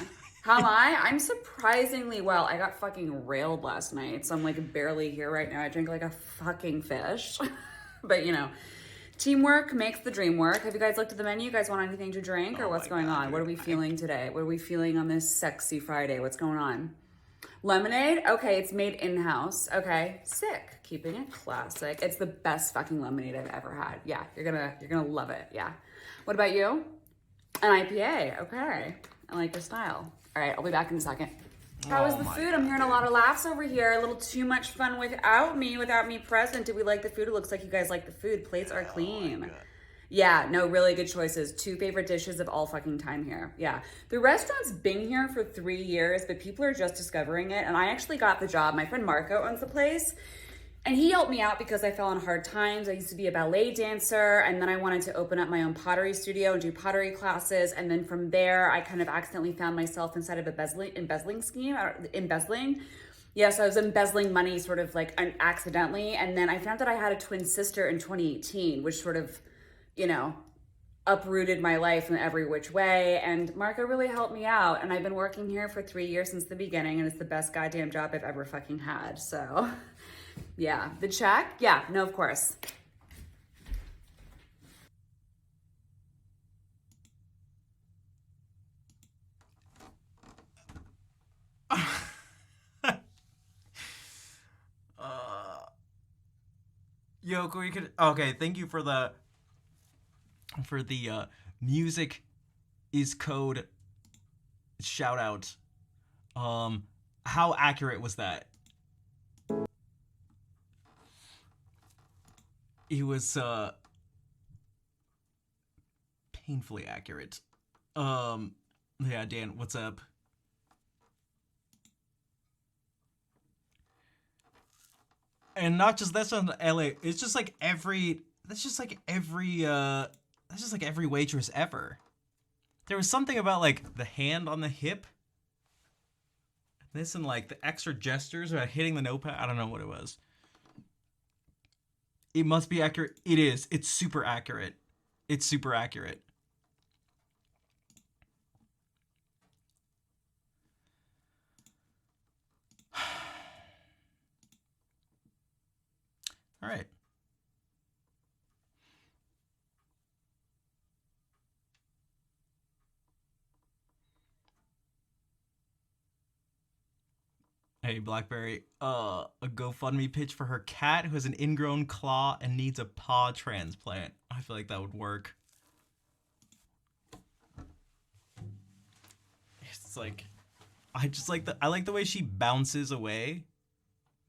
How am I? I'm surprisingly well. I got fucking railed last night, so I'm like barely here right now. I drink like a fucking fish, but you know. Teamwork makes the dream work. Have you guys looked at the menu? You guys want anything to drink or what's going on? What are we feeling today? What are we feeling on this sexy Friday? What's going on? Lemonade? Okay, it's made in-house. Okay, sick. Keeping it classic. It's the best fucking lemonade I've ever had. Yeah, you're gonna love it. Yeah. What about you? An IPA. Okay. I like your style. All right, I'll be back in a second. How was the food? I'm hearing a lot of laughs over here. A little too much fun without me present. Did we like the food? It looks like you guys like the food. Plates are clean. Yeah, no, really good choices. 2 favorite dishes of all fucking time here. Yeah. The restaurant's been here for 3 years, but people are just discovering it. And I actually got the job. My friend Marco owns the place. And he helped me out because I fell on hard times. I used to be a ballet dancer, and then I wanted to open up my own pottery studio and do pottery classes. And then from there, I kind of accidentally found myself inside of a embezzling scheme. Embezzling. Yes, I was embezzling money sort of like accidentally. And then I found that I had a twin sister in 2018, which sort of, you know, uprooted my life in every which way. And Marco really helped me out. And I've been working here for 3 years since the beginning, and it's the best goddamn job I've ever fucking had. So... yeah, the check? Yeah, no, of course. Yoko, you could. Okay, thank you for the music is code shout out. How accurate was that? It was painfully accurate. Yeah, Dan, what's up? And not just that's not LA. It's just like every. That's just like every waitress ever. There was something about like the hand on the hip. This and like the extra gestures about hitting the notepad. I don't know what it was. It must be accurate. It is. It's super accurate. It's super accurate. All right. Hey, Blackberry, a GoFundMe pitch for her cat who has an ingrown claw and needs a paw transplant. I feel like that would work. It's like, I like the way she bounces away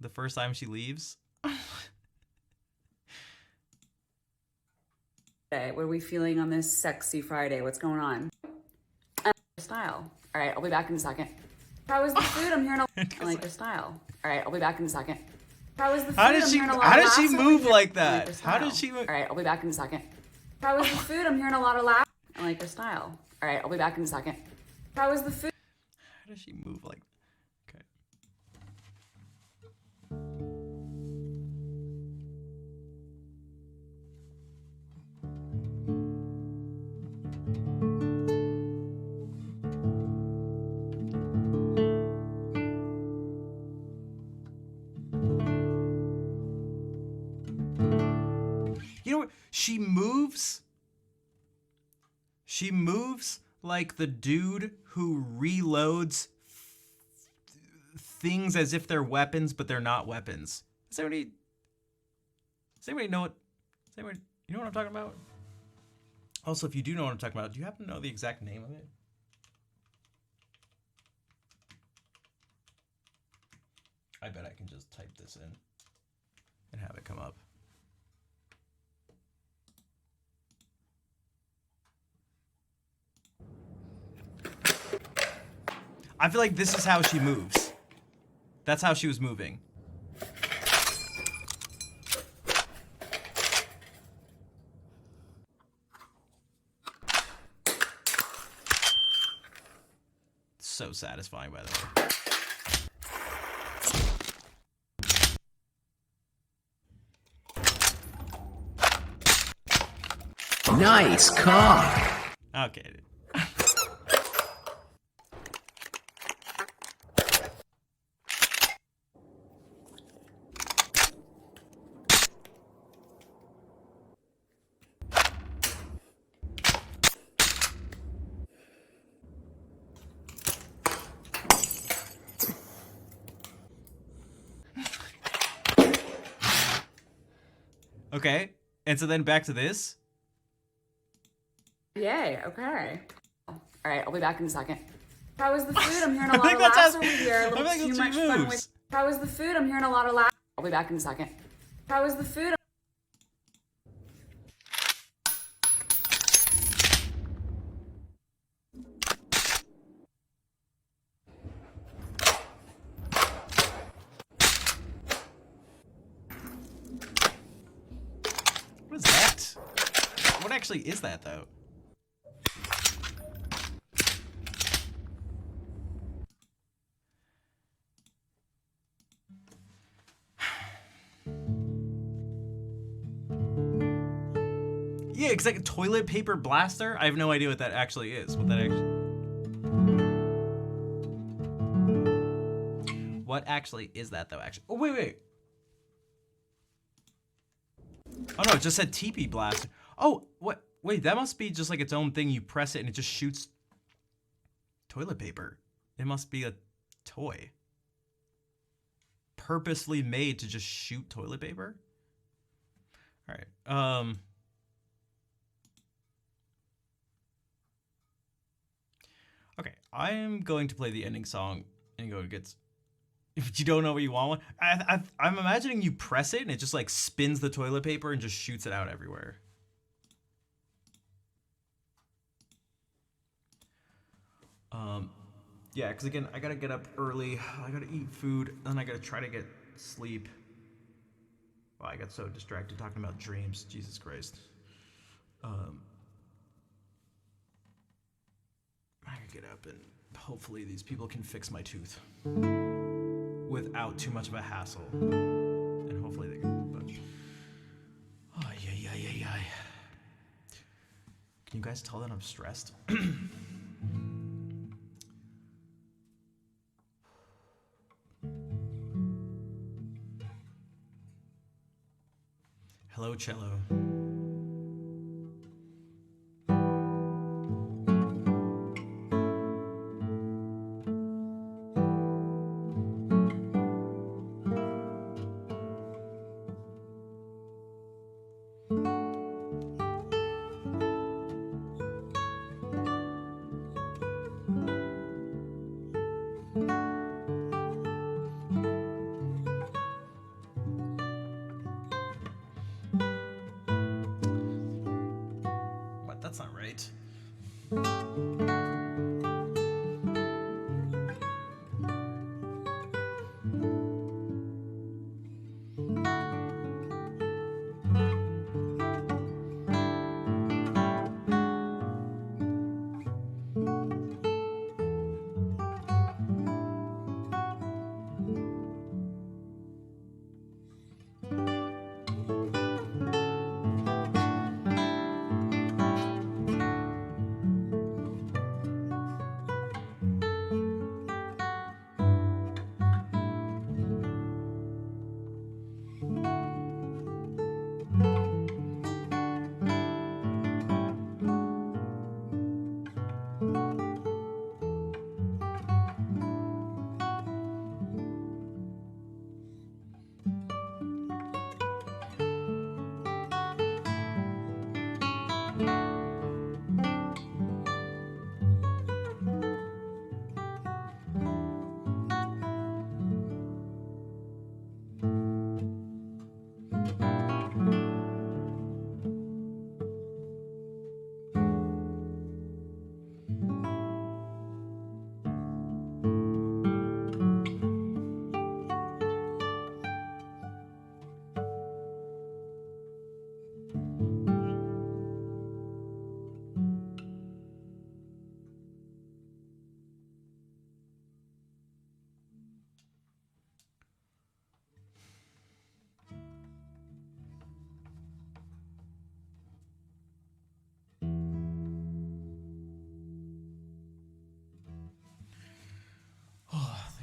the first time she leaves. What are we feeling on this sexy Friday? What's going on? Style. All right, I'll be back in a second. How was the food? I'm hearing I like your style. All right, I'll be back in a second. How was the food? How did she move like that? How did she move? All right, I'll be back in a second. How was the food? I'm hearing a lot of laughs. I like your style. All right, I'll be back in a second. How was the food? How does she move like? Okay. You know what? She moves. She moves like the dude who reloads things as if they're weapons, but they're not weapons. Does anybody know what? Does anybody, you know what I'm talking about? Also, if you do know what I'm talking about, do you happen to know the exact name of it? I bet I can just type this in and have it come up. I feel like this is how she moves. That's how she was moving. So satisfying, by the way. Nice cock. Okay, dude. Okay, and so then back to this. Yay, okay. All right, I'll be back in a second. How was the food? I'm hearing a lot think of that's laughs how- over here. A I little think too that's much how she fun moves. with. How was the food? I'm hearing a lot of laughs. I'll be back in a second. How was the food? What is that? What actually is that, though? Yeah, it's like a toilet paper blaster. I have no idea what that actually is. What actually is that, though? Actually, oh wait. Oh no, it just said TP blaster. Oh, what? Wait, that must be just like its own thing. You press it and it just shoots toilet paper. It must be a toy. Purposely made to just shoot toilet paper? All right. Okay, I'm going to play the ending song and go to get. If you don't know what you want, I'm imagining you press it and it just like spins the toilet paper and just shoots it out everywhere. Yeah, because again, I gotta get up early. I gotta eat food, and I gotta try to get sleep. Wow, I got so distracted talking about dreams. Jesus Christ. I gotta get up and hopefully these people can fix my tooth without too much of a hassle. And hopefully they can. But, oh, yeah. Can you guys tell that I'm stressed? Hello, cello. What? That's not right.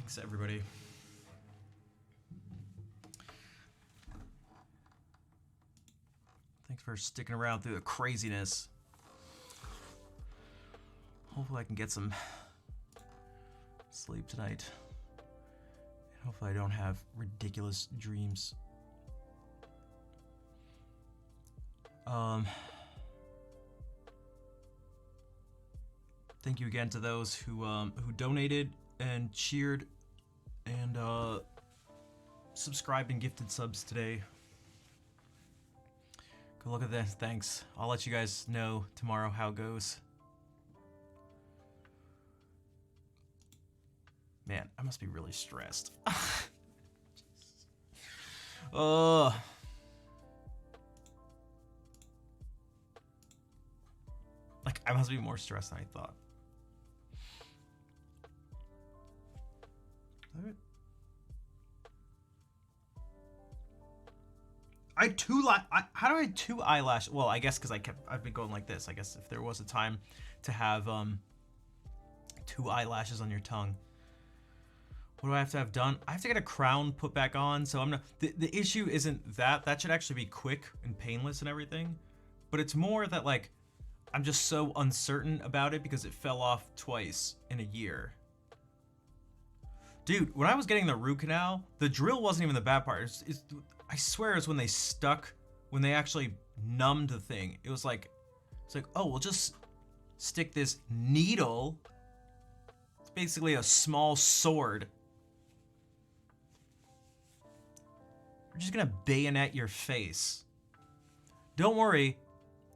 Thanks, everybody. Thanks for sticking around through the craziness. Hopefully I can get some sleep tonight. And hopefully I don't have ridiculous dreams. Thank you again to those who donated and cheered and subscribed and gifted subs today. Go look at this. Thanks. I'll let you guys know tomorrow how it goes. Man, I must be really stressed. Like, I must be more stressed than I thought. Alright. I had two how do I have two eyelashes? Well, I guess because I've been going like this. I guess if there was a time to have two eyelashes on your tongue. What do I have to have done? I have to get a crown put back on, so I'm not... The issue isn't that. That should actually be quick and painless and everything. But it's more that, like, I'm just so uncertain about it because it fell off twice in a year. Dude, when I was getting the root canal, the drill wasn't even the bad part. I swear it's when they actually numbed the thing. It's like, oh, we'll just stick this needle. It's basically a small sword. We're just gonna bayonet your face. Don't worry,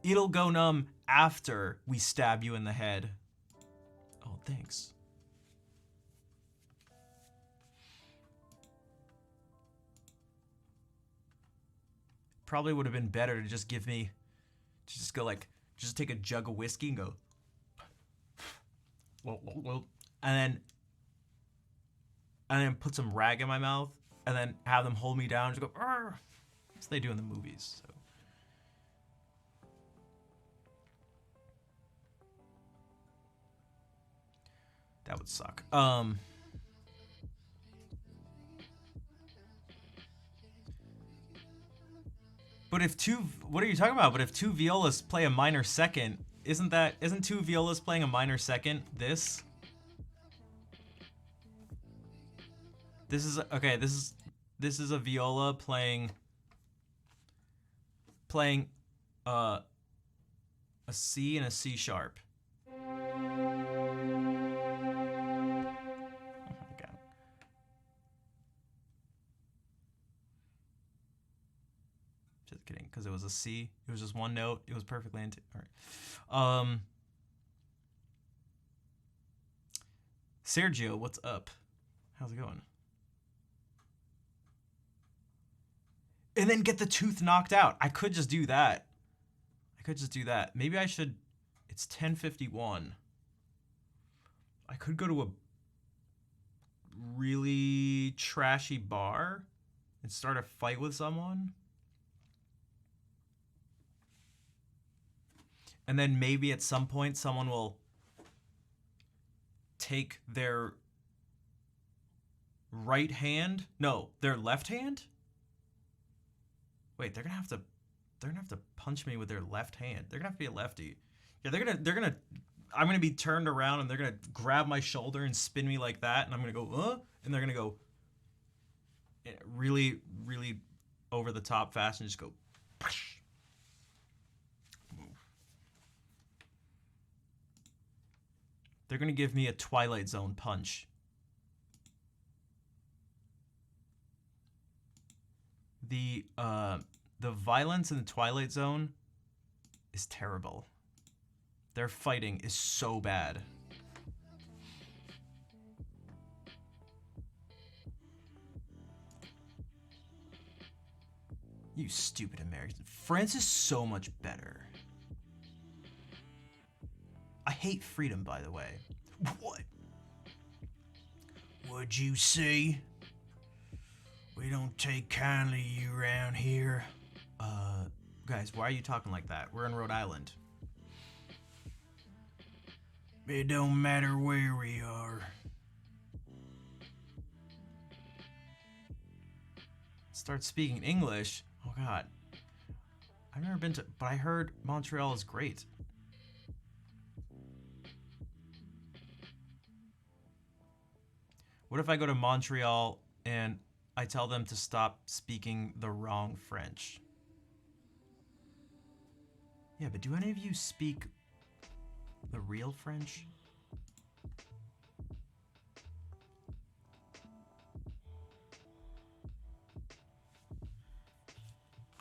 it'll go numb after we stab you in the head. Oh, thanks. Probably would have been better to just give me, to just go like, just take a jug of whiskey and go, and then put some rag in my mouth, and then have them hold me down and just go, arr. That's what they do in the movies. So. That would suck. But if what are you talking about? But if two violas play a minor second, isn't two violas playing a minor second this? This is, okay, this is a viola playing a C and a C sharp. Just kidding, because it was a C. It was just one note. It was perfectly into. All right. Sergio, what's up? How's it going? And then get the tooth knocked out. I could just do that. Maybe I should. It's 10:51. I could go to a really trashy bar and start a fight with someone. And then maybe at some point someone will take their right hand. No, their left hand? Wait, they're gonna have to punch me with their left hand. They're gonna have to be a lefty. Yeah, I'm gonna be turned around and they're gonna grab my shoulder and spin me like that, and I'm gonna go, and they're gonna go really, really over the top fast and just go. They're gonna give me a Twilight Zone punch. The violence in the Twilight Zone is terrible. Their fighting is so bad. You stupid Americans. France is so much better. I hate freedom, by the way. What? What'd you say? We don't take kindly to you around here. Guys, why are you talking like that? We're in Rhode Island. It don't matter where we are. start speaking English. Oh God. I've never been to, but I heard Montreal is great. What if I go to Montreal and I tell them to stop speaking the wrong French? Yeah, but do any of you speak the real French?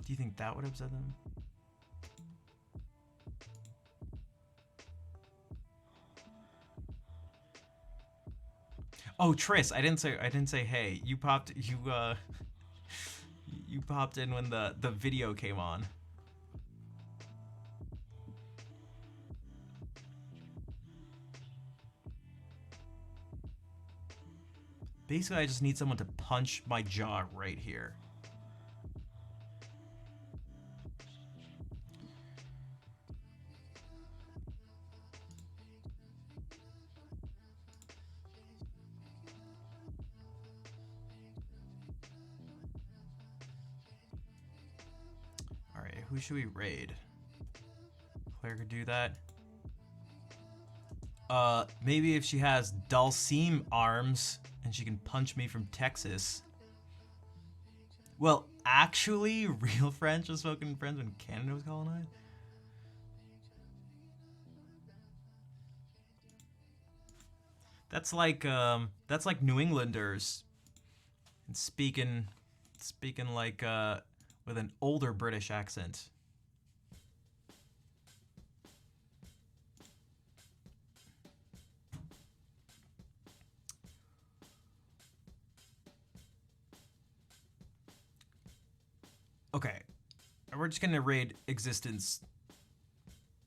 Do you think that would upset them? Oh, Tris, I didn't say hey. You popped you popped in when the video came on. Basically, I just need someone to punch my jaw right here. Alright, who should we raid? Claire could do that. Maybe if she has Dulcime arms and she can punch me from Texas. Well, actually, real French was spoken in France when Canada was colonized. That's like New Englanders and speaking like with an older British accent. Okay, we're just gonna raid Existence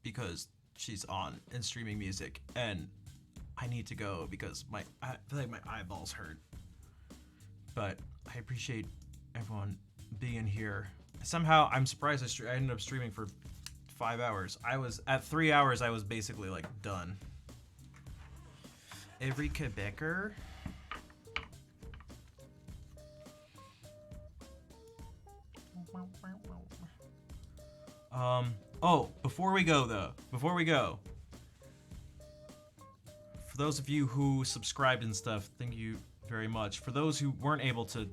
because she's on and streaming music, and I need to go because I feel like my eyeballs hurt. But I appreciate everyone being here. Somehow, I'm surprised I ended up streaming for 5 hours. I was at 3 hours. I was basically like done. Every Quebecer. Oh, before we go, for those of you who subscribed and stuff, thank you very much. For those who weren't able to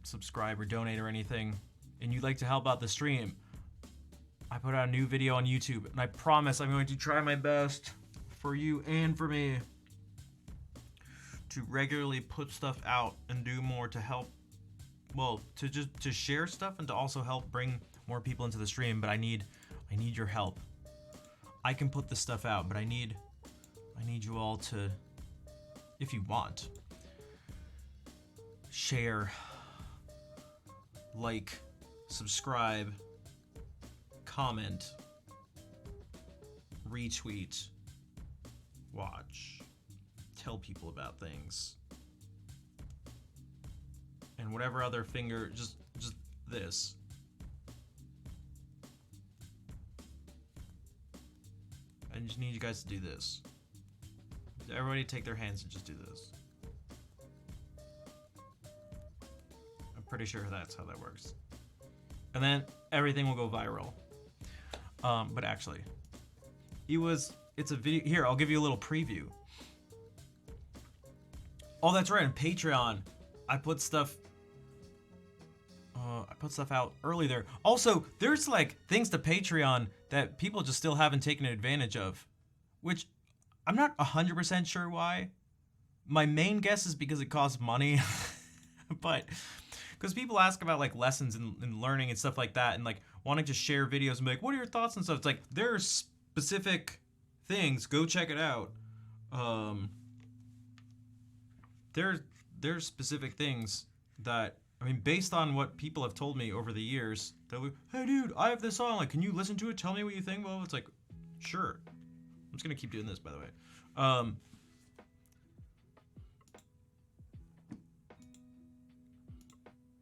subscribe or donate or anything, and you'd like to help out the stream, I put out a new video on YouTube, and I promise I'm going to try my best for you and for me to regularly put stuff out and do more to help, well, to share stuff and to also help bring more people into the stream. But I need your help. I can put this stuff out, but I need you all to, if you want, share, like, subscribe, comment, retweet, watch, tell people about things, and whatever other finger, just this. I just need you guys to do this. Everybody take their hands and just do this. I'm pretty sure that's how that works. And then everything will go viral. But actually, it's a video. Here, I'll give you a little preview. Oh, that's right, on Patreon, I put stuff out early there. Also, there's like things to Patreon that people just still haven't taken advantage of, which I'm not 100% sure why. My main guess is because it costs money, but because people ask about like lessons and learning and stuff like that, and like wanting to share videos and be like, what are your thoughts and stuff? It's like, there are specific things, go check it out. There's specific things that, I mean, based on what people have told me over the years, they're like, hey dude, I have this song, like, can you listen to it? Tell me what you think. Well, it's like, sure. I'm just gonna keep doing this, by the way.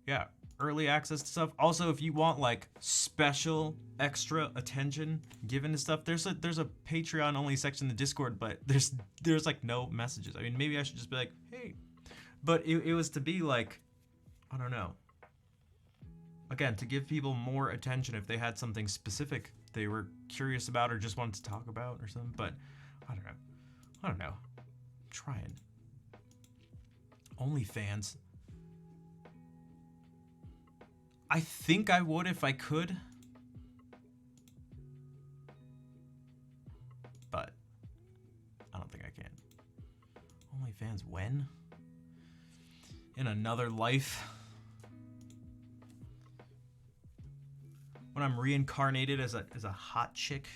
Yeah, early access to stuff. Also, if you want like special extra attention given to stuff, there's a Patreon only section in the Discord, but there's like no messages. I mean, maybe I should just be like, hey, but it was to be like, I don't know. again, to give people more attention if they had something specific they were curious about or just wanted to talk about or something. But I don't know. I'm trying. OnlyFans. I think I would if I could. But I don't think I can. OnlyFans when? In another life? When I'm reincarnated as a hot chick?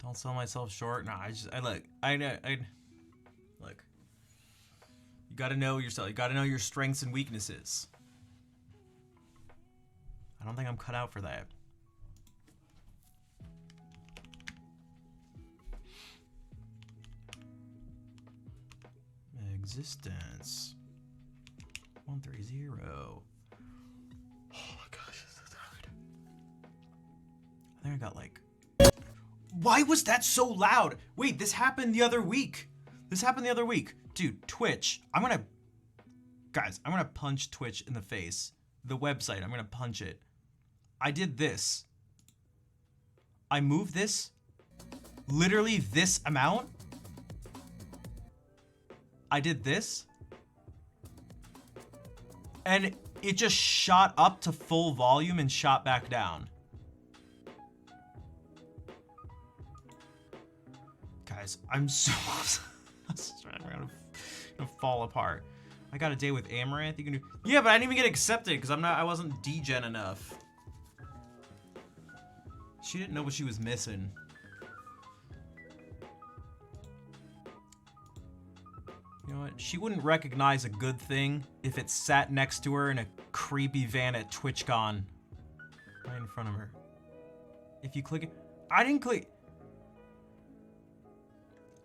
Don't sell myself short. No, look. You gotta know yourself. You gotta know your strengths and weaknesses. I don't think I'm cut out for that. Existence. 130. Oh my gosh, this is hard. I think I got like. Why was that so loud? Wait, this happened the other week. Dude, Twitch. Guys, I'm gonna punch Twitch in the face. The website, I'm gonna punch it. I did this. I moved this. Literally this amount. I did this. And it just shot up to full volume and shot back down. Guys, I'm so I'm gonna fall apart. I got a day with Amaranth. You can do. Yeah, but I didn't even get accepted because I wasn't degen enough. She didn't know what she was missing. You know what? She wouldn't recognize a good thing if it sat next to her in a creepy van at TwitchCon. Right in front of her. If you click it. I didn't click.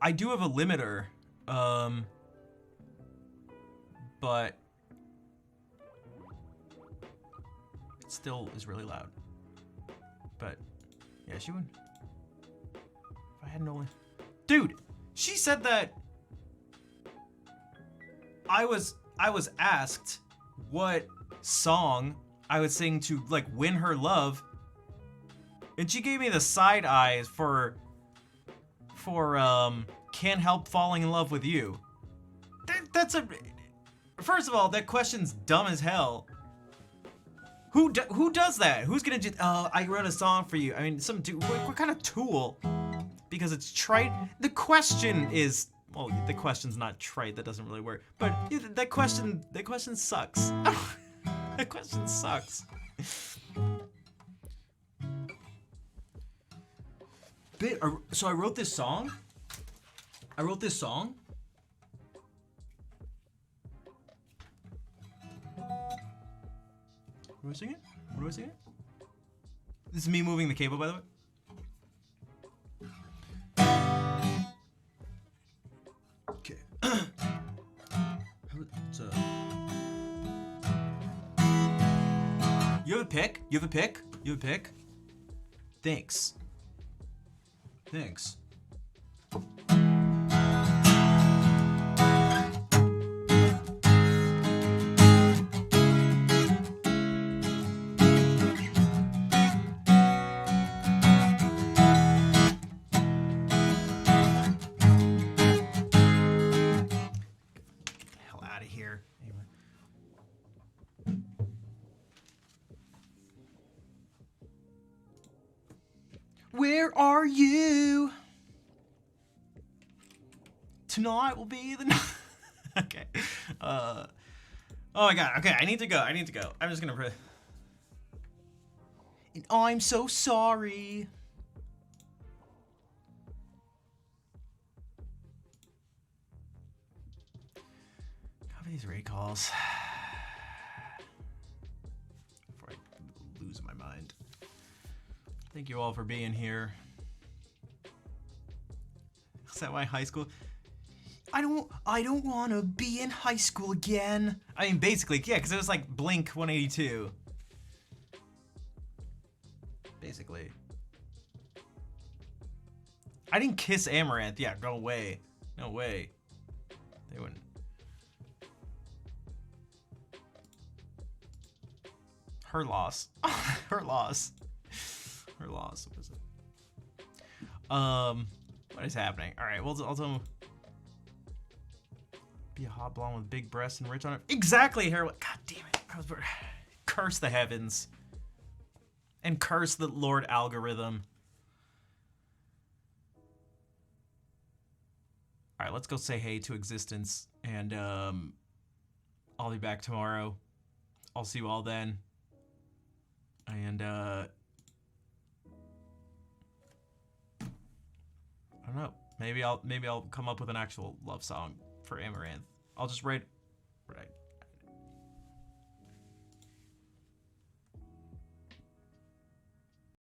I do have a limiter, but it still is really loud. But yeah, she wouldn't. If I had no, dude, she said that I was asked what song I would sing to like win her love, and she gave me the side eyes for Can't Help Falling in Love with You. That's a. First of all, that question's dumb as hell. Who does that? Who's gonna just? Oh, I wrote a song for you. I mean, some dude. What kind of tool? Because it's trite. The question is. Well, the question's not trite. That doesn't really work. But that question sucks. That question sucks. So I wrote this song. What do I sing it? This is me moving the cable, by the way. Okay. You have a pick? Thanks. Hell out of here. Anyway. Where are you? Tonight will be the night. Okay. Oh my god. Okay, I need to go. I'm just gonna. And I'm so sorry. Copy these raid calls before I lose my mind. Thank you all for being here. that why high school? I don't want to be in high school again. I mean, basically, yeah, because it was like Blink 182. Basically. I didn't kiss Amaranth. Yeah, no way. No way. They wouldn't. Her loss. Her loss. Her loss. What is it? What is happening? All right, well, I'll tell him. Be a hot blonde with big breasts and rich on it. Exactly, heroin. God damn it. Curse the heavens. And curse the Lord algorithm. All right, let's go say hey to existence. And I'll be back tomorrow. I'll see you all then. And I don't know. Maybe I'll come up with an actual love song for Amaranth. I'll just write